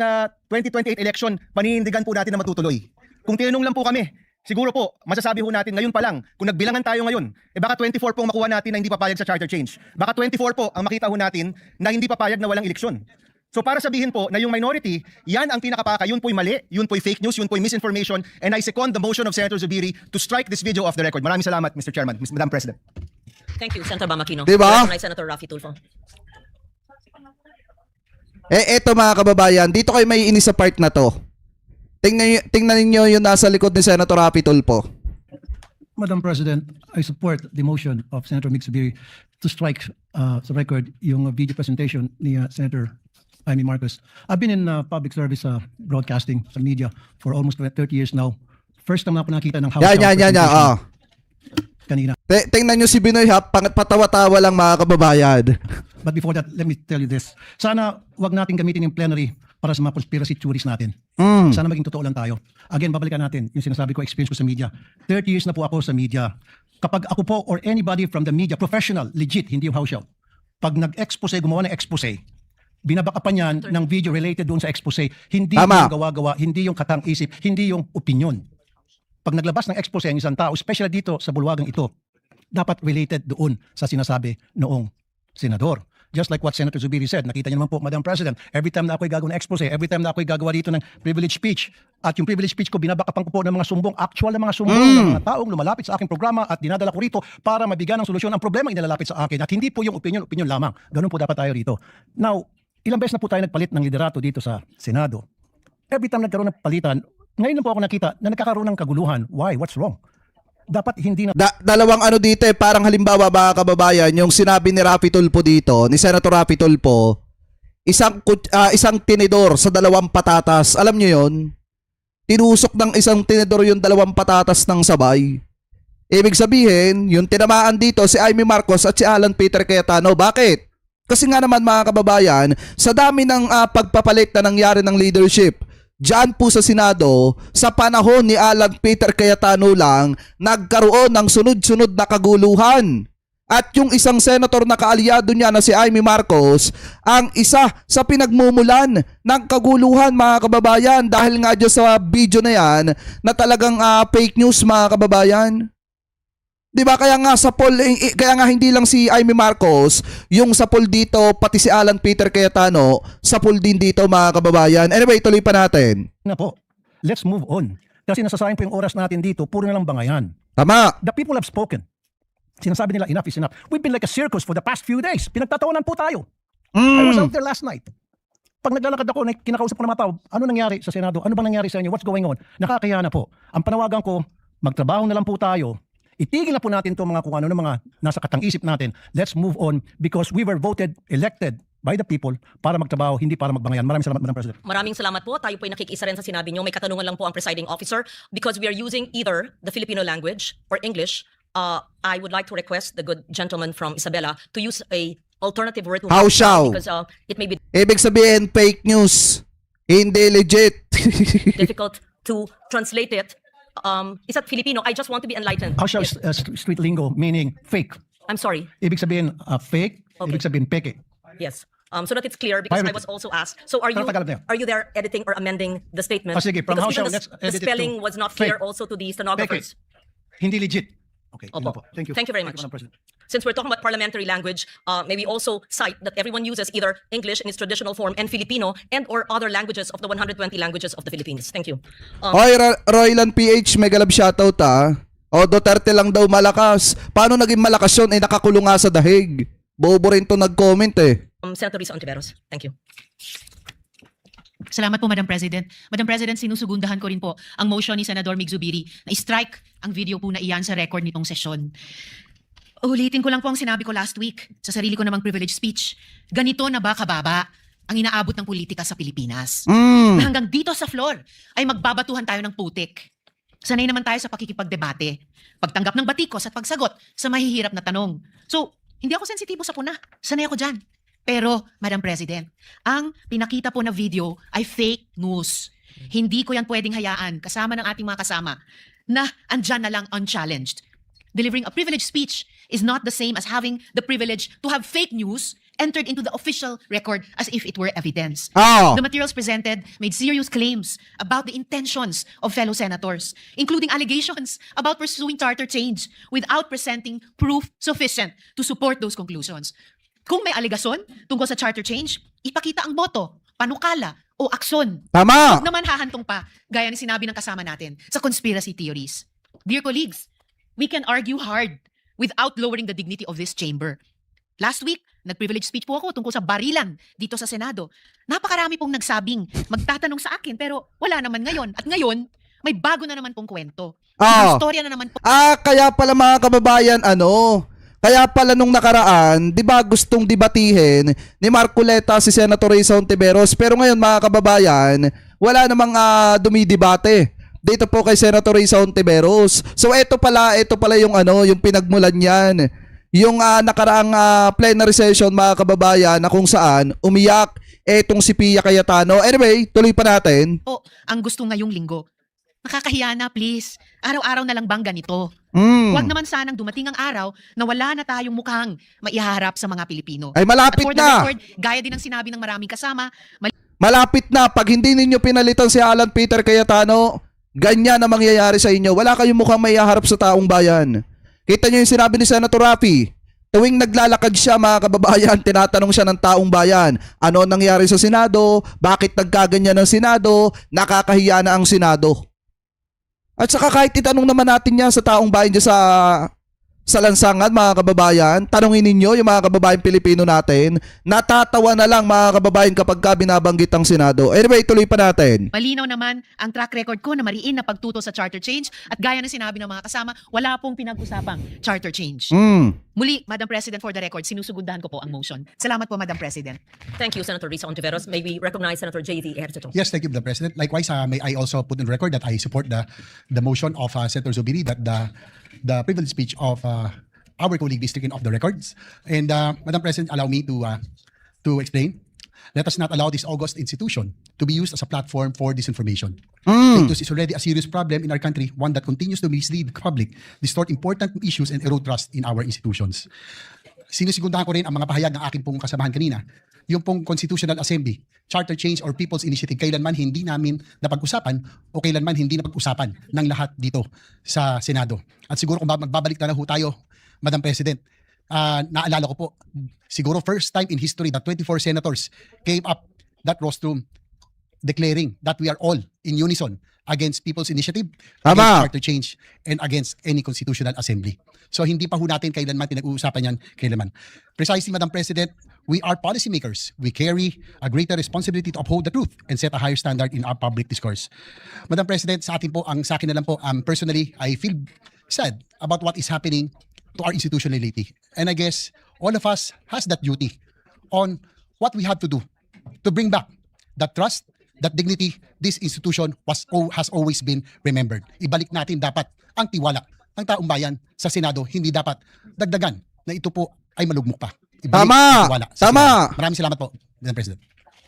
2028 election, paninindigan po natin na matutuloy. Kung tinanong lang po kami, siguro po, masasabi ho natin ngayon pa lang, kung nagbilangan tayo ngayon, baka 24 po ang makuha natin na hindi papayag sa charter change. Baka 24 po ang makita ho natin na hindi papayag na walang eleksyon. So para sabihin po na yung minority, yan ang pinakapaka, yun po'y mali, yun po'y fake news, yun po'y misinformation, and I second the motion of Senator Zubiri to strike this video off the record. Maraming salamat, Mr. Chairman, Madam President. Thank you, Senator Bamakino. Diba? Recognize Senator Raffy Tulfo. Eto mga kababayan, dito kayo may inis sa part na to. Tingnan niyo yung nasa likod ni Senator Raffy Tulfo. Madam President, I support the motion of Senator Mig Zubiri to strike sa record yung video presentation ni Senator Amy Marcos. I've been in public service broadcasting sa media for almost 30 years now. First time na ako nakita ng House presentation kanina. Tingnan niyo si Binoy ha, patawa-tawa lang mga kababayan. But before that, let me tell you this. Sana wag natin gamitin yung plenary para sa mga conspiracy theories natin. Sana maging totoo lang tayo. Again, babalikan natin yung sinasabi ko, experience ko sa media. 30 years na po ako sa media. Kapag ako po or anybody from the media, professional, legit, hindi yung house show, pag nag-expose, gumawa ng expose, binabakapan yan ng video related doon sa expose, hindi yung gawa-gawa, hindi yung katang-isip, hindi yung opinion. Pag naglabas ng expose ang isang tao, especially dito sa bulwagang ito, dapat related doon sa sinasabi noong senador. Just like what Senator Zubiri said, nakita niyo naman po, Madam President, every time na ako'y gagawa ng expose, every time na ako'y gagawa dito ng privilege speech, at yung privilege speech ko, binabakapan ko po ng mga sumbong, actual na mga sumbong ng mga taong lumalapit sa aking programa at dinadala ko rito para mabigyan ng solusyon ang problema inilalapit sa akin. At hindi po yung opinion lamang. Ganun po dapat tayo rito. Now, ilang beses na po tayo nagpalit ng liderato dito sa Senado. Every time nagkaroon ng palitan, ngayon na po ako nakita na nagkakaroon ng kaguluhan. Why? What's wrong? Dapat hindi na... Dalawang ano dito parang halimbawa mga kababayan, yung sinabi ni Raffy Tulfo dito, ni Senator Raffy Tulfo, isang tinidor sa dalawang patatas. Alam nyo yun? Tinusok ng isang tinidor yung dalawang patatas ng sabay. Ibig sabihin, yung tinamaan dito si Amy Marcos at si Alan Peter Cayetano. Bakit? Kasi nga naman mga kababayan, sa dami ng pagpapalit na nangyari ng leadership, diyan po sa Senado, sa panahon ni Alan Peter Cayetano lang, nagkaroon ng sunod-sunod na kaguluhan. At yung isang senator na kaalyado niya na si Amy Marcos, ang isa sa pinagmumulan ng kaguluhan mga kababayan dahil nga dyan sa video na yan na talagang fake news mga kababayan. Diba kaya nga sa poll, kaya nga hindi lang si Amy Marcos, yung sa poll dito, pati si Alan Peter Cayetano, sa poll din dito mga kababayan. Anyway, tuloy pa natin. Na po, let's move on. Kasi nasasayang po yung oras natin dito, puro na lang bangayan. Tama. The people have spoken. Sinasabi nila, enough is enough. We've been like a circus for the past few days. Pinagtatawanan po tayo. I was out there last night. Pag naglalakad ako, kinakausap ko ng mga tao, ano nangyari sa Senado? Ano bang nangyari sa inyo? What's going on? Nakakaya na po. Ang panawagan ko, magtrabaho na lang po tayo. Itigil na po natin itong mga kung ano ng mga nasa katang-isip natin. Let's move on because we were elected by the people para magtrabaho, hindi para magbangayan. Maraming salamat, Madam President. Maraming salamat po. Tayo po ay nakikisa rin sa sinabi niyo. May katanungan lang po ang presiding officer because we are using either the Filipino language or English. I would like to request the good gentleman from Isabela to use a alternative word to How shall? because it may be Ibig sabihin, fake news. Hindi legit. difficult to translate it. Is that Filipino? I just want to be enlightened. How shall street lingo meaning fake? I'm sorry. Ibig sabihin fake, Okay. ibig sabihin peke. Yes. So that it's clear because I Pirated. was also asked. So are you there editing or amending the statement? Sige, from Because how shall, even let's the edit it to spelling was not clear fake. also to the stenographers. Hindi legit. Okay, yun Opo. na po. Thank you. Thank you very much. Madam President. Since we're talking about parliamentary language, may we also cite that everyone uses either English in its traditional form and Filipino and or other languages of the 120 languages of the Philippines. Thank you. Hoy, Roylan PH, mega love shoutout O Duterte lang daw malakas. Paano naging malakas yun? Eh nakakulong nga sa dahig. Bobo rin to nag-comment eh. Senator Risa Ontiveros. Thank you. Salamat po, Madam President. Madam President, sinusugundahan ko rin po ang motion ni Senador Mig Zubiri na i-strike ang video po na iyan sa record nitong sesyon. Ulitin ko lang po ang sinabi ko last week sa sarili ko namang privilege speech. Ganito na ba kababa ang inaabot ng politika sa Pilipinas? Na hanggang dito sa floor ay magbabatuhan tayo ng putik. Sanay naman tayo sa pakikipagdebate, pagtanggap ng batikos at pagsagot sa mahihirap na tanong. So, hindi ako sensitibo sa puna. Sanay ako dyan. Pero, Madam President, ang pinakita po na video ay fake news. Hindi ko yan pwedeng hayaan kasama ng ating mga kasama na andyan na lang unchallenged. Delivering a privileged speech is not the same as having the privilege to have fake news entered into the official record as if it were evidence. Oh. The materials presented made serious claims about the intentions of fellow senators, including allegations about pursuing charter change without presenting proof sufficient to support those conclusions. Kung may aligasyon tungkol sa charter change, ipakita ang boto, panukala, o aksyon. Tama! Huwag naman hahantong pa, gaya ni sinabi ng kasama natin, sa conspiracy theories. Dear colleagues, we can argue hard without lowering the dignity of this chamber. Last week, nag-privilege speech po ako tungkol sa barilan dito sa Senado. Napakarami pong nagsabing magtatanong sa akin pero wala naman ngayon. At ngayon, may bago na naman pong kwento. May istorya na naman po. Kaya pala mga kababayan, kaya pala nung nakaraan, di ba gustong debatihin ni Marcoleta si Senator Risa Ontiveros, pero ngayon mga kababayan, wala namang dumidebate dito po kay Senator Risa Ontiveros. So ito pala yung yung pinagmulan niyan. Yung nakaraang plenary session mga kababayan na kung saan umiyak etong si Pia Cayetano. Anyway, tuloy pa natin. Po, ang gusto ngayong linggo. Nakakahiya na, please. Araw-araw na lang bang ganito? Huwag naman sanang dumating ang araw na wala na tayong mukhang maiharap sa mga Pilipino. Ay malapit At for the na. record, gaya din ng sinabi ng maraming kasama, Malapit na. Pag hindi ninyo pinalitan si Alan Peter Cayetano, ganyan na mangyayari sa inyo. Wala kayong mukhang maiharap sa taong bayan. Kita nyo yung sinabi ni Senator Raffy. Tuwing naglalakad siya mga kababayan, tinatanong siya ng taong bayan, ano nangyari sa Senado, bakit nagkaganyan ng Senado, nakakahiya na ang Senado. At saka kahit itanong naman natin yan sa taong bayan dyan sa lansangan mga kababayan, tanongin ninyo yung mga kababayan Pilipino natin, natatawa na lang mga kababayan kapag binabanggit ang Senado. Anyway, tuloy pa natin. malinaw naman ang track record ko na mariin na pagtuto sa charter change at gaya ng sinabi ng mga kasama, wala pong pinag-usapang charter change. Muli, Madam President, for the record, sinusugundahan ko po ang motion. Salamat po, Madam President. Thank you, Senator Risa Ontiveros. May we recognize Senator J.V. Ejercito. Yes, thank you, Madam President. Likewise, may I also put in record that I support the motion of Senator Zubiri that the privilege speech of our colleague be stricken off the records. And Madam President, allow me to explain. Let us not allow this august institution to be used as a platform for disinformation. Fake news is already a serious problem in our country, one that continues to mislead the public, distort important issues, and erode trust in our institutions. Sinusigundahan ko rin ang mga pahayag ng aking pong kasamahan kanina. Yung pong Constitutional Assembly, Charter Change or People's Initiative, kailanman hindi namin napag-usapan o kailanman hindi napag-usapan ng lahat dito sa Senado. At siguro kung magbabalik na ho tayo, Madam President, naalala ko po, siguro first time in history that 24 senators came up that rostrum declaring that we are all in unison against People's Initiative, against Charter Change, and against any Constitutional Assembly. So hindi pa ho natin kailanman pinag-uusapan yan kailanman. Precisely, Madam President, we are policymakers. We carry a greater responsibility to uphold the truth and set a higher standard in our public discourse. Madam President, sa akin na lang po, personally, I feel sad about what is happening to our institution lately. And I guess all of us has that duty on what we have to do to bring back that trust, that dignity. This institution has always been remembered. Ibalik natin dapat ang tiwala ng taong bayan sa Senado. Hindi dapat dagdagan na ito po ay malugmok pa. Ibalik ang tiwala sa Senado. Maraming salamat po, Madam President.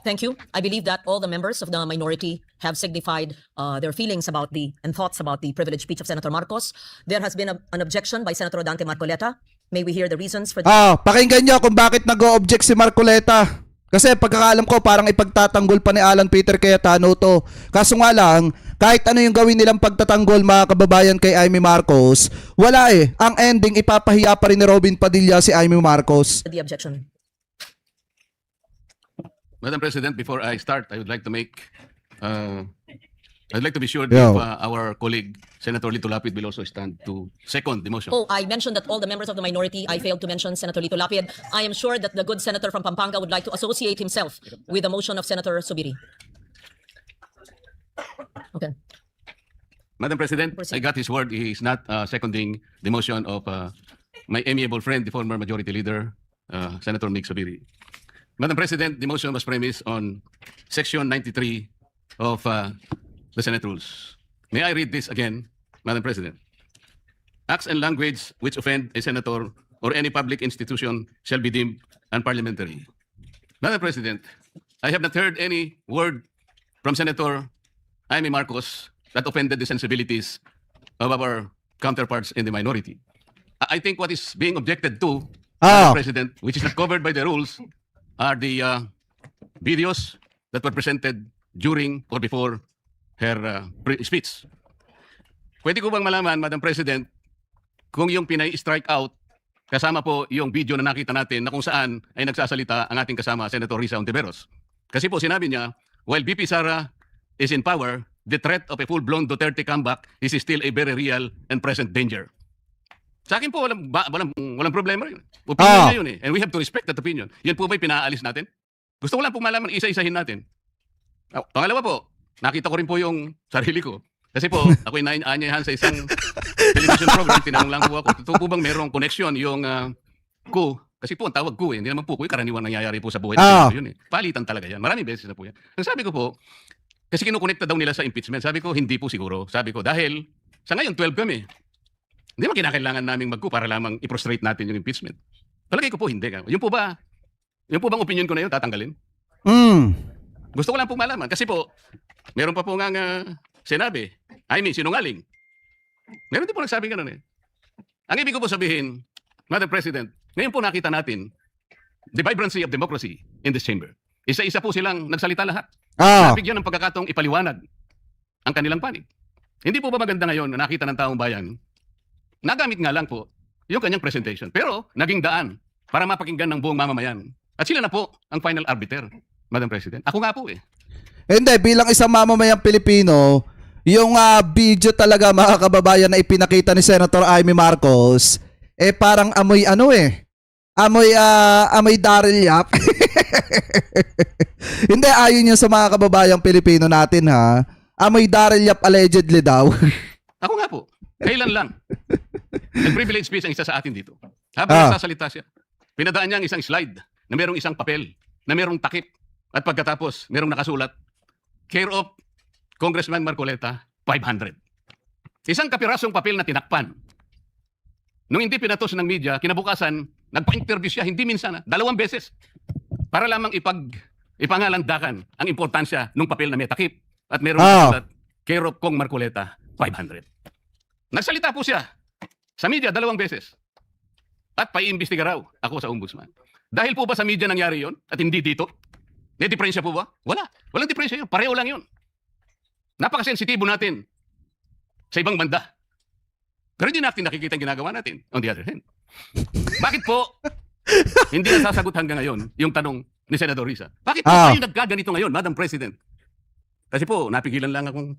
Thank you. I believe that all the members of the minority have signified their feelings about and thoughts about the privileged speech of Senator Marcos. There has been an objection by Senator Dante Marcoleta. May we hear the reasons for Pakinggan nyo kung bakit nag-o-object si Marcoleta. Kasi pagkakaalam ko parang ipagtatanggol pa ni Alan Peter Cayetano to. Kaso nga lang, kahit ano yung gawin nilang pagtatanggol mga kababayan kay Amy Marcos, wala eh. Ang ending, ipapahiya pa rin ni Robin Padilla si Amy Marcos. the objection. Madam President, before I start, I would like to make, I'd like to be sure that Yeah. if our colleague Senator Lito Lapid will also stand to second the motion. Oh, I mentioned that all the members of the minority, I failed to mention Senator Lito Lapid. I am sure that the good senator from Pampanga would like to associate himself with the motion of Senator Zubiri. Okay. Madam President, Proceed. I got his word. He is not seconding the motion of my amiable friend, the former Majority Leader, Senator Mig Zubiri. Madam President, the motion was premised on Section 93 of the Senate Rules. May I read this again, Madam President? Acts and language which offend a senator or any public institution shall be deemed unparliamentary. Madam President, I have not heard any word from Senator Jaime Marcos that offended the sensibilities of our counterparts in the minority. I think what is being objected to, Madam President, which is not covered by the rules, are the videos that were presented during or before her speech. Pwede ko bang malaman, Madam President, kung yung pinay-strike out, kasama po yung video na nakita natin na kung saan ay nagsasalita ang ating kasama, Senator Risa Ontiveros. Kasi po sinabi niya, while VP Sara is in power, the threat of a full-blown Duterte comeback is still a very real and present danger. Sa akin po, walang problema yun. Opinion niya yun eh. And we have to respect that opinion. Yan po ba'y pinaalis natin? Gusto ko lang po malaman, isa-isahin natin. Pangalawa po, nakita ko rin po yung sarili ko. Kasi po, ako'y nainanyahan sa isang television program, tinanong lang po ako, totoo po bang merong connection yung coup? Kasi po, ang tawag coup eh. Hindi naman po coup, karaniwang nangyayari po sa buhay natin. Yun eh. Palitan talaga yan. Maraming beses na po yan. Ang sabi ko po, kasi kinukonekta daw nila sa impeachment. Sabi ko, hindi po siguro. Sabi ko, dahil sa ngayon, 12 kami. Hindi mo kinakailangan naming mag-coup para lamang i-prostrate natin yung impeachment. Palagay ko po, hindi. Yung po bang opinion ko na yun, tatanggalin? Gusto ko lang po malaman. Kasi po, meron pa po nga sinabi, sinungaling. Meron din po nagsabi ganun eh. Ang ibig ko po sabihin, Madam President, ngayon po nakita natin the vibrancy of democracy in this chamber. Isa-isa po silang nagsalita lahat. Nabigyan ng pagkakataong ipaliwanag ang kanilang panig. Hindi po ba maganda ngayon na nakita ng taong bayan, nagamit nga lang po yung kanyang presentation, pero naging daan para mapakinggan ng buong mamamayan. At sila na po ang final arbiter, Madam President. Ako nga po eh. Hindi, bilang isang mamamayang Pilipino, yung video talaga mga kababayan na ipinakita ni Senator Jaime Marcos, parang amoy amoy Daryl Yap. Hindi, ayon yun sa mga kababayang Pilipino natin ha. Amoy Daryl Yap allegedly daw. Ako nga po. Kailan lang? Nag-privilege speech ang isa sa atin dito. Habang nagsasalita siya, pinadaan niya ang isang slide na merong isang papel, na merong takip, at pagkatapos merong nakasulat, care of Congressman Marcoleta, 500. Isang kapirasong papel na tinakpan. Nung hindi pinatos ng media, kinabukasan, nagpa-interview siya, hindi minsan, 2 beses, para lamang ipangalandakan ang importansya ng papel na may takip at merong nakasulat, care of Kong Marcoleta, 500. Nagsalita po siya sa media 2 beses. At paiimbestiga raw ako sa ombudsman. Dahil po ba sa media nangyari yon at hindi dito? May diferensya po ba? Wala. Walang diferensya yun. Pareho lang yun. Napakasensitibo natin sa ibang banda. Pero hindi natin nakikita ang ginagawa natin. On the other hand. Bakit po hindi nasasagot hanggang ngayon yung tanong ni Senador Risa? Bakit po tayo nagkaganito ngayon, Madam President? Kasi po, napigilan lang akong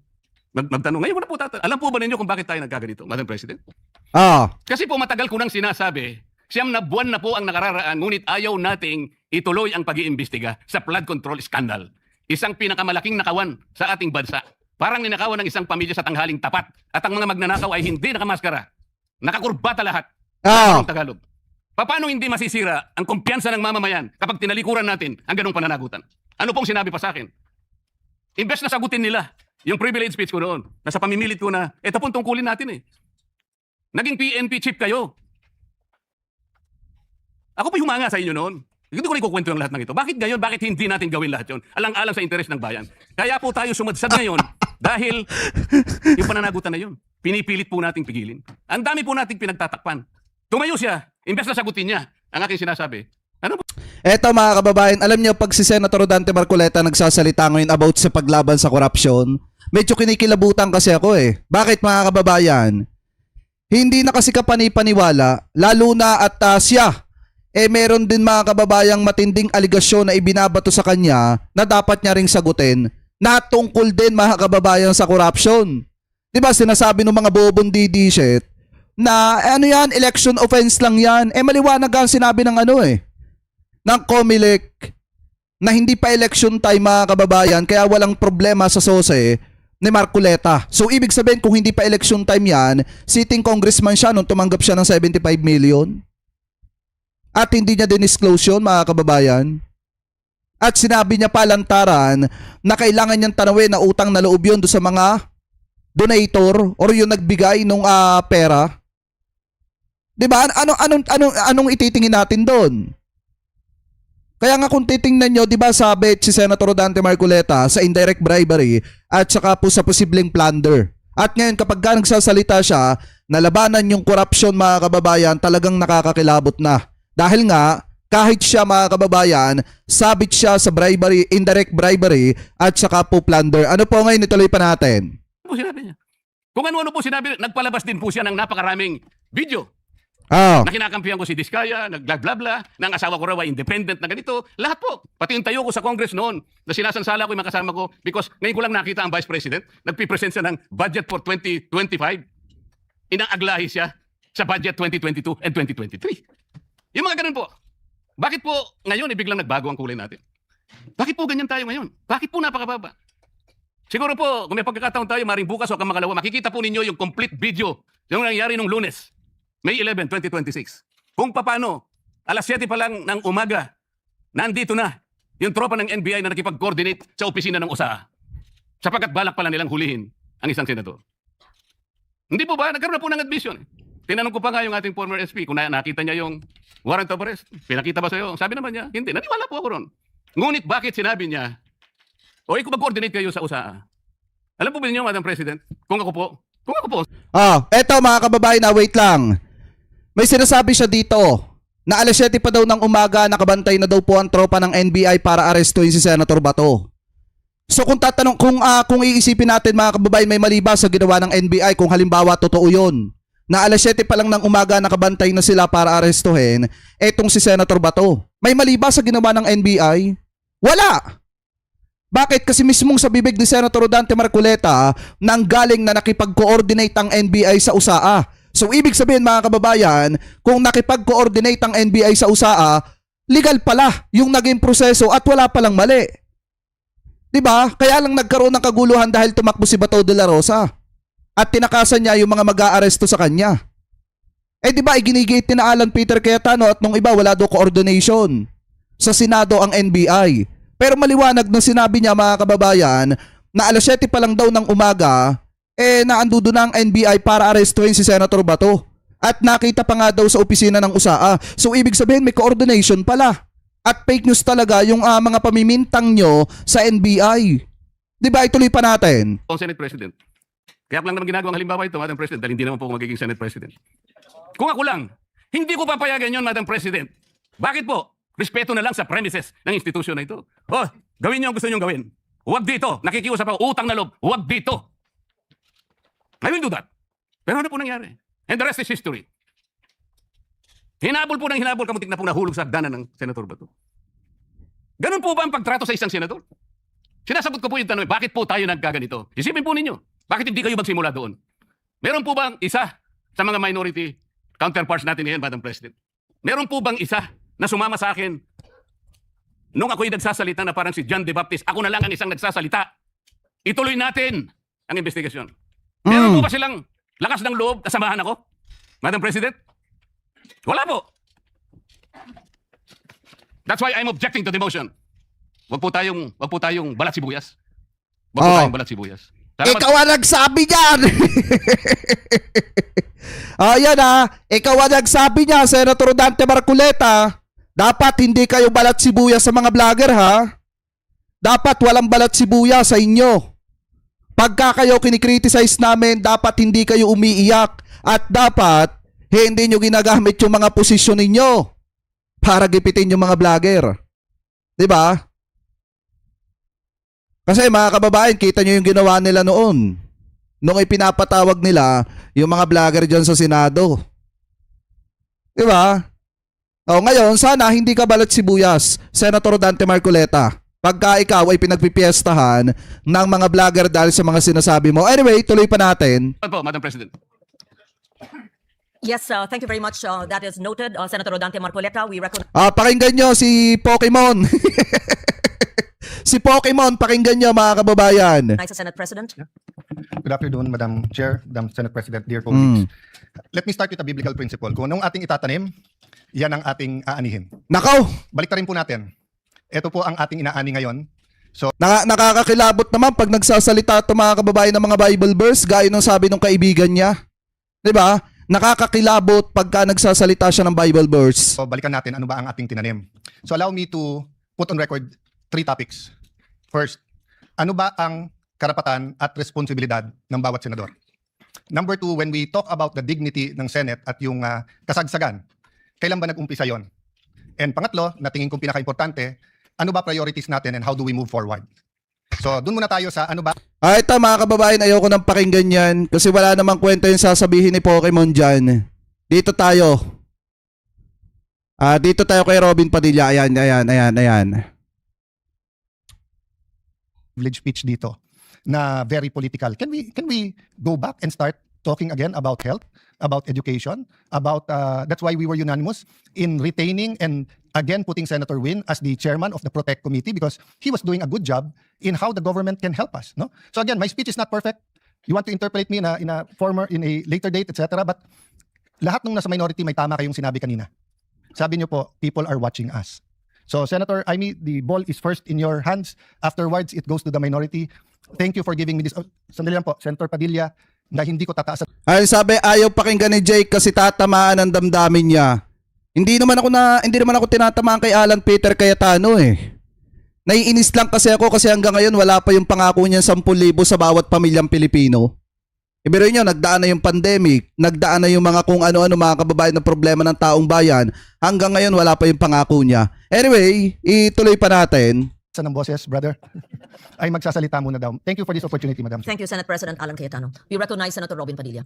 magtanong. Ngayon ko na po alam po ba ninyo kung bakit tayo nagkaganito, Madam President? Kasi po matagal ko nang sinasabi, 9 na buwan na po ang nakararaan, ngunit ayaw nating ituloy ang pag-iimbestiga sa flood control scandal. Isang pinakamalaking nakawan sa ating bansa. Parang ninakawan ng isang pamilya sa tanghaling tapat. At ang mga magnanakaw ay hindi nakamaskara. Nakakurbata lahat. Ang Tagalog. Paano hindi masisira ang kumpiyansa ng mamamayan kapag tinalikuran natin ang ganong pananagutan? Ano pong sinabi pa sa akin? Imbes na sagutin nila yung privilege speech ko noon, nasa pamimilit ko na, ito pong tungkulin natin eh. Naging PNP chief kayo. Ako pa humanga sa inyo noon. Hindi ko rin kukwento yung lahat ng ito. Bakit ngayon? Bakit hindi natin gawin lahat yun? Alang-alang sa interes ng bayan. Kaya po tayo sumadsad ngayon dahil yung pananagutan na yun, pinipilit po nating pigilin. Ang dami po nating pinagtatakpan. Tumayo siya, imbes na sagutin niya ang aking sinasabi. Ano po? Eto mga kababayan, alam niyo pag si Senator Dante Marcoleta nagsasalita ngayon about sa paglaban sa korupsyon, medyo kinikilabutan kasi ako eh. Bakit mga kababayan? Hindi na kasi kapani-paniwala, lalo na at siya, meron din mga kababayang matinding aligasyon na ibinabato sa kanya na dapat niya ring sagutin na tungkol din mga kababayan sa korupsyon. 'Di ba sinasabi ng mga bobong DD shit na ano yan, election offense lang yan. Maliwanag ang sinabi ng ng COMELEC na hindi pa election time mga kababayan kaya walang problema sa SOSE ni Marcoleta. So ibig sabihin kung hindi pa election time yan, sitting congressman siya nung tumanggap siya ng 75 million. At hindi niya din-disclose yun mga kababayan. At sinabi niya pa lantaran na kailangan niyang tanawin na utang na loob yun do sa mga donator or yung nagbigay ng pera. 'Di ba? Anong ititingin natin doon? Kaya nga kung titingnan nyo, 'di ba sabi si Senator Dante Marcoleta sa indirect bribery at saka po sa posibleng plunder. At ngayon kapag nagsasalita siya na labanan yung corruption mga kababayan, talagang nakakakilabot na. Dahil nga kahit siya mga kababayan, sabit siya sa bribery, indirect bribery at saka po plunder. Ano po ngayon ituloy pa natin? Po sinabi niya. Kung ano-ano po sinabi, nagpalabas din po siya ng napakaraming video. Oh. Na kinakampihan ko si Diskaya, nag-blah-blah-blah, na ang asawa ko raw ay independent na ganito. Lahat po. Pati yung tayo ko sa Congress noon, na sinasansala ko yung mga kasama ko because ngayon ko lang nakita ang Vice President, nagpipresent siya ng budget for 2025. Inaaglahi siya sa budget 2022 and 2023. Yung mga ganun po. Bakit po ngayon biglang nagbago ang kulay natin? Bakit po ganyan tayo ngayon? Bakit po napakababa? Siguro po, kung may pagkakataon tayo, maring bukas o kamangalawa, makikita po ninyo yung complete video yung nangyari nung Lunes, May 11, 2026. Kung paano, alas 7 pa lang ng umaga, nandito na yung tropa ng NBI na nakipag-coordinate sa opisina ng USAA. Sapagkat balak pala nilang hulihin ang isang senador. Hindi po ba? Nagkaroon na po ng admission. Tinanong ko pa nga yung ating former SP kung nakita niya yung warrant of arrest. Pinakita ba sa'yo? Sabi naman niya, hindi. Naniwala po ako ron. Ngunit bakit sinabi niya, kung mag-coordinate kayo sa USAA? Alam po ba niyo, Madam President, kung ako po, Eto mga kababayan na wait lang. May sinasabi siya dito na alas 7 pa daw ng umaga nakabantay na daw po ang tropa ng NBI para arestuhin si Senator Bato. So kung tatanong kung iisipin natin mga kababayan may mali ba sa ginawa ng NBI kung halimbawa totoo 'yon. Na alas 7 pa lang ng umaga nakabantay na sila para arestuhin etong si Senator Bato. May mali ba sa ginawa ng NBI? Wala. Bakit? Kasi mismong sa bibig ni Senator Dante Marcoleta nang galing na nakipag-coordinate ang NBI sa USAA. So ibig sabihin mga kababayan, kung nakipag-coordinate ang NBI sa USAA, legal pala yung naging proseso at wala palang mali. 'Di ba? Kaya lang nagkaroon ng kaguluhan dahil tumakbo si Bato de la Rosa at tinakasan niya yung mga mag-aaresto sa kanya. 'Di ba iginigit ni Alan Peter Cayetano at nung iba wala daw coordination sa Senado ang NBI. Pero maliwanag na sinabi niya mga kababayan na alas 7 pa lang daw ng umaga naandudo na ang NBI para arestuhin si Senator Bato. At nakita pa nga daw sa opisina ng USAA. So ibig sabihin may coordination pala. At fake news talaga yung mga pamimintang nyo sa NBI. Diba ituloy pa natin? Senate President. Kaya lang naman ginagawang halimbawa ito, Madam President, dahil hindi naman po ako magiging Senate President. Kung ako lang, hindi ko papayagan yun, Madam President. Bakit po? Respeto na lang sa premises ng institusyon na ito. Gawin niyo ang gusto niyong gawin. Huwag dito. Nakikiusap ako, utang na loob. Huwag dito. I will do that. Pero ano po nangyari? And the rest is history. Hinabol po kamutik na po nahulog sa hagdanan ng Senator Bato. Ganun po ba ang pagtrato sa isang senador? Sinasagot ko po yung tanong, bakit po tayo nagkaganito? Isipin po ninyo, bakit hindi kayo magsimula doon? Meron po bang isa sa mga minority counterparts natin ngayon, Madam President? Meron po bang isa na sumama sa akin nung ako'y nagsasalita na parang si John the Baptist, ako na lang ang isang nagsasalita. Ituloy natin ang investigasyon. Meron po ba silang lakas ng loob kasamahan ako? Madam President? Wala po. That's why I'm objecting to the motion. Wag po tayong balat sibuyas. Wag po tayong balat sibuyas. Ikaw ang nagsabi niyan. Ayan ikaw ang nagsabi niya, Senator Dante Marcoleta. Dapat hindi kayo balat sibuyas sa mga vlogger Dapat walang balat sibuyas sa inyo. Pagka kayo kinikriticize namin, dapat hindi kayo umiiyak. At dapat hindi nyo ginagamit yung mga posisyon ninyo para gipitin yung mga vlogger. Diba? Kasi mga kababayan, kita nyo yung ginawa nila noon. Nung ipinapatawag nila yung mga vlogger dyan sa Senado. Diba? Ngayon, sana hindi ka balat sibuyas, Senator Dante Marcoleta. pagka ikaw ay pinagpipiestahan ng mga vlogger dahil sa mga sinasabi mo. Anyway, tuloy pa natin. Po, Madam President. Yes, thank you very much. That is noted. Senator Rodante Marcoleta, we recognize Pakinggan nyo si Pokemon. Si Pokemon, pakinggan nyo mga kababayan. the Senate President. Good afternoon, Madam Chair, Madam Senate President, dear colleagues. Let me start with a biblical principle. Kung anong ating itatanim, yan ang ating aanihin. Nakaw, Baliktarin po natin. Ito po ang ating inaani ngayon. nakakakilabot naman pag nagsasalita ito mga kababayan ng mga Bible verse, gaya ng sabi ng kaibigan niya. 'Di ba? Nakakakilabot pagka nagsasalita siya ng Bible verse. So balikan natin ano ba ang ating tinanim. So allow me to put on record 3 topics. First, ano ba ang karapatan at responsibilidad ng bawat senador? Number 2, when we talk about the dignity ng Senate at yung kasagsagan, kailan ba nag-umpisa yon? And pangatlo, na tingin kong pinaka-importante, ano ba priorities natin and how do we move forward? So doon muna tayo sa ano ba Ito mga kababayan, ayoko nang pakinggan yan kasi wala namang kwento yung sasabihin ni Pokemon dyan. Dito tayo. Dito tayo kay Robin Padilla. Ayan. privilege speech dito na very political. Can we go back and start talking again about health, about education, about that's why we were unanimous in retaining and again putting Senator Win as the chairman of the Protect Committee because he was doing a good job in how the government can help us, no? So again, my speech is not perfect. You want to interpolate me in a later date, etc. But lahat ng nasa minority may tama kayong sinabi kanina. Sabi niyo po, people are watching us. So Senator Amy, the ball is first in your hands. Afterwards, it goes to the minority. Thank you for giving me this. Sandali lang po, Senator Padilla, na hindi ko tataas. Ay, sabi ayaw pakinggan ni Jake kasi tatamaan ang damdamin niya. Hindi naman ako tinatamaan kay Alan Peter Cayetano eh. Naiinis lang kasi ako kasi hanggang ngayon wala pa yung pangako niya 10,000 sa bawat pamilyang Pilipino. Ibiruin nyo, nagdaan na yung pandemic, nagdaan na yung mga kung ano-ano mga kababayan na problema ng taong bayan. Hanggang ngayon wala pa yung pangako niya. Anyway, ituloy pa natin. Sa ng boses, brother, ay magsasalita muna daw. Thank you for this opportunity, Madam. Thank you, Senate President Alan Cayetano. We recognize Senator Robin Padilla.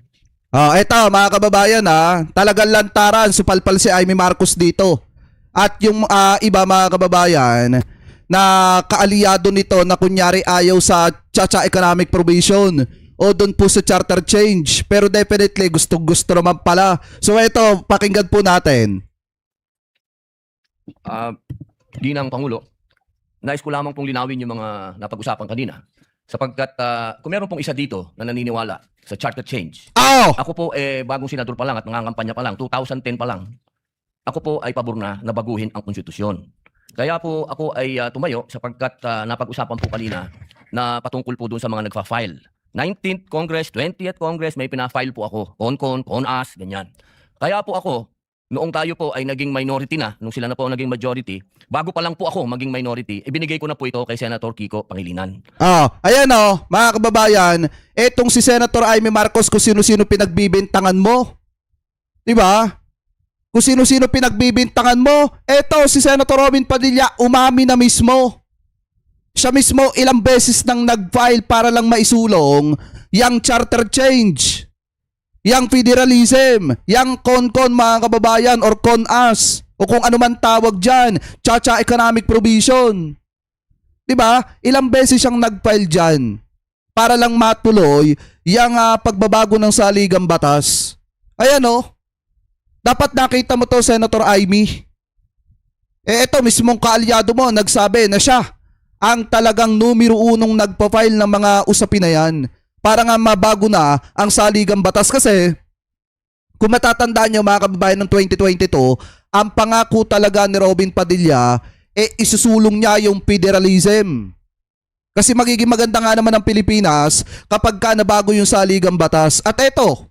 Eto mga kababayan talagang lantaran, supalpal si Amy Marcos dito. At yung iba mga kababayan na kaalyado nito na kunyari ayaw sa Chacha Economic Provision o doon po sa charter change. Pero definitely gusto naman pala. So eto, pakinggan po natin. Ginang Pangulo, nais ko lamang pong linawin yung mga napag-usapan kanina. Sapagkat kung meron pong isa dito na naniniwala sa charter change, ako po bagong senador pa lang at nangangampanya pa lang, 2010 pa lang, ako po ay pabor na baguhin ang konstitusyon. Kaya po ako ay tumayo sapagkat napag-usapan po kanina na patungkol po doon sa mga nagfa-file. 19th Congress, 20th Congress, may pina-file po ako. CONAS, ganyan. Kaya po ako, noong tayo po ay naging minority na, nung sila na po naging majority, bago pa lang po ako maging minority, ibinigay ko na po ito kay Senator Kiko Pangilinan. Ayan mga kababayan, etong si Senator Amy Marcos kung sino-sino pinagbibintangan mo. Diba? Kung sino-sino pinagbibintangan mo, eto si Senator Robin Padilla, umami na mismo. Siya mismo ilang beses nang nag-file para lang maisulong yang charter change, yang federalism, yang CONCON mga kababayan or CONAS o kung ano man tawag dyan, Chacha Economic Provision. Diba? Ilang beses siyang nag-file dyan para lang matuloy yang pagbabago ng saligang batas. Ayan dapat nakita mo to, Senator Amy. Ito mismong kaalyado mo nagsabi na siya ang talagang numero 1 nagpa-file ng mga usapin na yan para nga mabago na ang saligang batas. Kasi kung matatandaan nyo mga kababayan ng 2022, ang pangako talaga ni Robin Padilla isusulong niya yung federalism. Kasi magiging maganda nga naman ang Pilipinas kapag ka nabago yung saligang batas. At eto,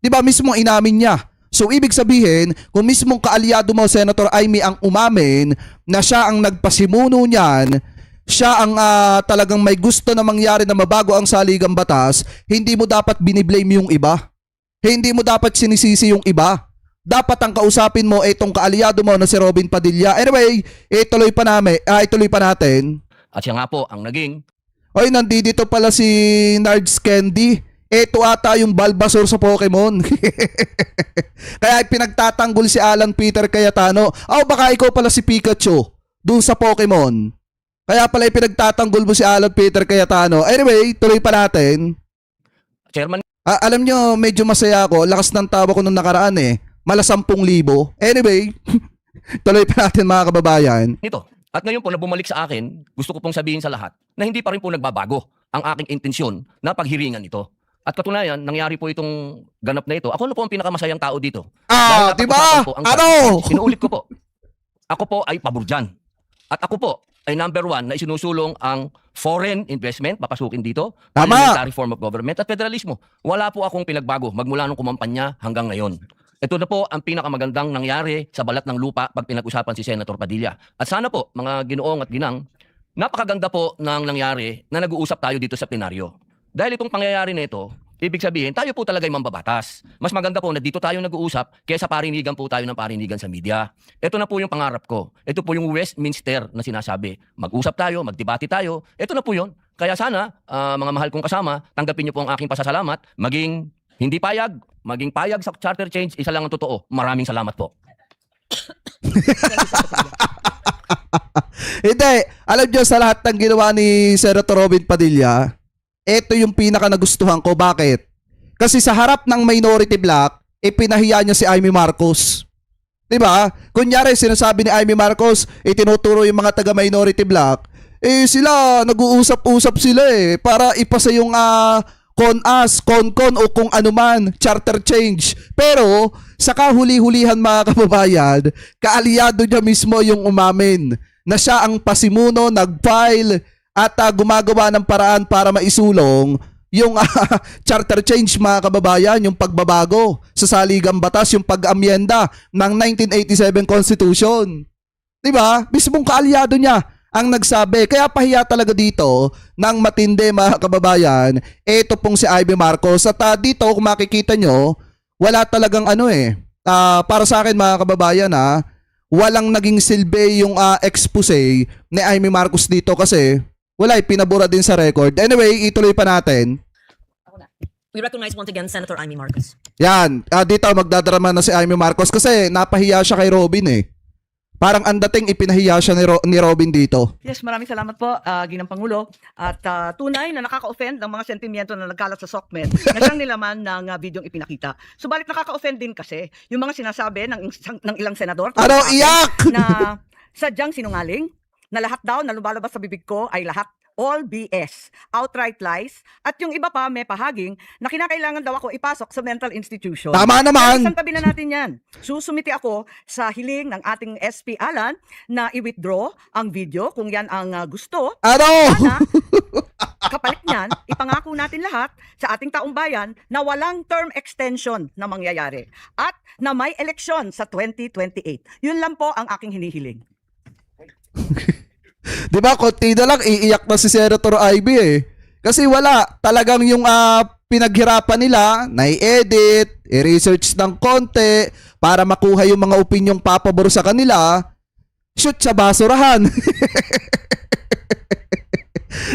di ba mismo inamin niya. So ibig sabihin, kung mismong kaalyado mo Senator Amy ang umamin na siya ang nagpasimuno niyan, siya ang talagang may gusto na mangyari na mabago ang saligang batas, hindi mo dapat biniblame yung iba. Hindi mo dapat sinisisi yung iba. Dapat ang kausapin mo itong kaalyado mo na si Robin Padilla. Anyway, ituloy pa natin. At siya nga po ang naging Oy, nandito pala si Nards Candy. Ito ata yung Bulbasaur sa Pokemon. Kaya pinagtatanggol si Alan Peter Cayetano. Baka ikaw pala si Pikachu dun sa Pokemon. Kaya pala pinagtatanggol mo si Alan Peter Cayetano. Anyway, tuloy pa natin. Chairman Alam nyo, medyo masaya ako. Lakas ng tawa ko nung nakaraan eh. Mala 10,000. Anyway, tuloy pa natin mga kababayan. nito. At ngayon po na bumalik sa akin, gusto ko pong sabihin sa lahat na hindi pa rin po nagbabago ang aking intensyon na paghiringan ito. At katunayan, nangyari po itong ganap na ito. Ako na po ang pinakamasayang tao dito. Dahil Di ba? napag-usapan po ang Ano? charter change. Inuulit ko po. Ako po ay pabor dyan. At ako po ay number 1 na isinusulong ang foreign investment, papasukin dito, Tama. parliamentary form of government at federalismo. Wala po akong pinagbago magmula nung kumampanya hanggang ngayon. Ito na po ang pinakamagandang nangyari sa balat ng lupa pag pinag-usapan si Senator Padilla. At sana po, mga ginoong at ginang, napakaganda po ng nangyari na nag-uusap tayo dito sa plenaryo. Dahil itong pangyayari na ito, ibig sabihin, tayo po talaga ay mambabatas. Mas maganda po na dito tayo nag-uusap kaysa parinigan po tayo ng parinigan sa media. Ito na po yung pangarap ko. Ito po yung Westminster na sinasabi. Mag-usap tayo, magdebate tayo. Ito na po yun. Kaya sana, mga mahal kong kasama, tanggapin niyo po ang aking pasasalamat. Maging hindi payag, maging payag sa charter change, isa lang ang totoo. Maraming salamat po. Hindi. Alam nyo, sa lahat ng ginawa ni Senator Robin Padilla, ito yung pinaka nagustuhan ko. Bakit? Kasi sa harap ng minority bloc, ipinahiya niya si Amy Marcos. Diba? Kunyari, sinasabi ni Amy Marcos, itinuturo yung mga taga-minority bloc, sila, nag-uusap-usap sila para ipasa yung CONAS, CONCON o kung anuman, charter change. Pero, sa kahuli-hulihan mga kababayan, kaalyado niya mismo yung umamin na siya ang pasimuno, nag-file, at gumagawa ng paraan para maisulong yung charter change mga kababayan, yung pagbabago sa saligang batas, yung pag-amyenda ng 1987 Constitution. Diba? Mismong kaalyado niya ang nagsabi. Kaya pahiya talaga dito ng matindi mga kababayan, ito pong si Amy Marcos. At dito kung makikita nyo, wala talagang para sa akin mga kababayan walang naging silbi yung expose ni Amy Marcos dito kasi wala, pinabura din sa record. Anyway, ituloy pa natin. We recognize once again Senator Amy Marcos. Yan, dito magdadrama na si Amy Marcos kasi napahiya siya kay Robin Parang ang dating ipinahiya siya ni Robin dito. Yes, maraming salamat po, Ginang Pangulo. At tunay na nakaka-offend ang mga sentimiento na nagkalat sa SOCMED na siyang nilaman ng videong ipinakita. Subalit nakaka-offend din kasi yung mga sinasabi ng ilang senador Iyak! na sadyang sinungaling, na lahat daw na lumalabas sa bibig ko ay lahat all BS, outright lies, at yung iba pa may pahaging na kinakailangan daw ako ipasok sa mental institution. Tama naman! Isang tabi na natin yan. Susumiti ako sa hiling ng ating SP Alan na i-withdraw ang video kung yan ang gusto. Sana, kapalit niyan, ipangako natin lahat sa ating taong bayan na walang term extension na mangyayari at na may eleksyon sa 2028. Yun lang po ang aking hinihiling. Di ba, konti na lang, iiyak na si Senator Ivy Kasi wala, talagang yung pinaghirapan nila, na-edit, i-research ng konti, para makuha yung mga opinyong papabor sa kanila, shoot sa basurahan.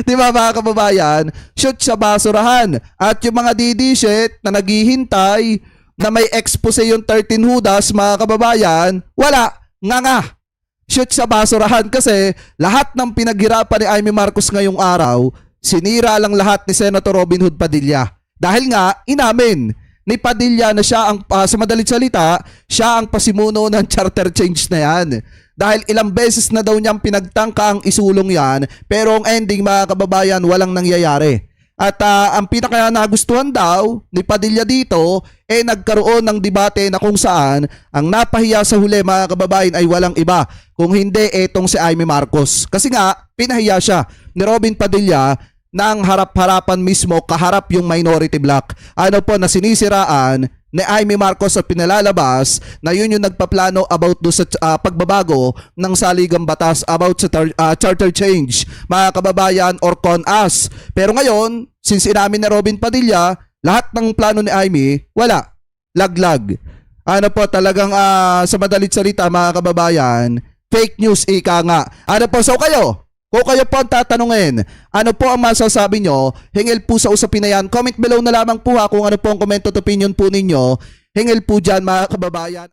Di ba mga kababayan? Shoot sa basurahan. At yung mga DD-shit na naghihintay na may expose yung 13 Judas, mga kababayan, wala, nga. Shoot sa basurahan kasi lahat ng pinaghirapan ni Amy Marcos ngayong araw, sinira lang lahat ni Senator Robin Hood Padilla. Dahil nga, inamin ni Padilla na siya ang, sa madalit salita, siya ang pasimuno ng charter change na yan. Dahil ilang beses na daw niyang pinagtangka ang isulong yan, pero ang ending mga kababayan, walang nangyayari. At ang pinaka nagustuhan daw ni Padilla dito, nagkaroon ng debate na kung saan ang napahiya sa huli mga kababayan ay walang iba. Kung hindi, etong si Amy Marcos. Kasi nga, pinahiya siya ni Robin Padilla ng harap-harapan mismo, kaharap yung minority bloc. Ano po na sinisiraan ni Amy Marcos at pinalalabas na yun yung nagpaplano about do sa pagbabago ng saligang batas about sa charter change, mga kababayan, or CONAS. Pero ngayon, since inamin na Robin Padilla, lahat ng plano ni Amy, wala. Laglag. Ano po, talagang sa madalit salita, mga kababayan, fake news ika nga. Ano po, so kayo? Kung kayo po ang tatanungin, ano po ang masasabi nyo, hingil po sa usapin na yan. Comment below na lamang po kung ano po ang comment at opinion po ninyo. Hingil po dyan mga kababayan.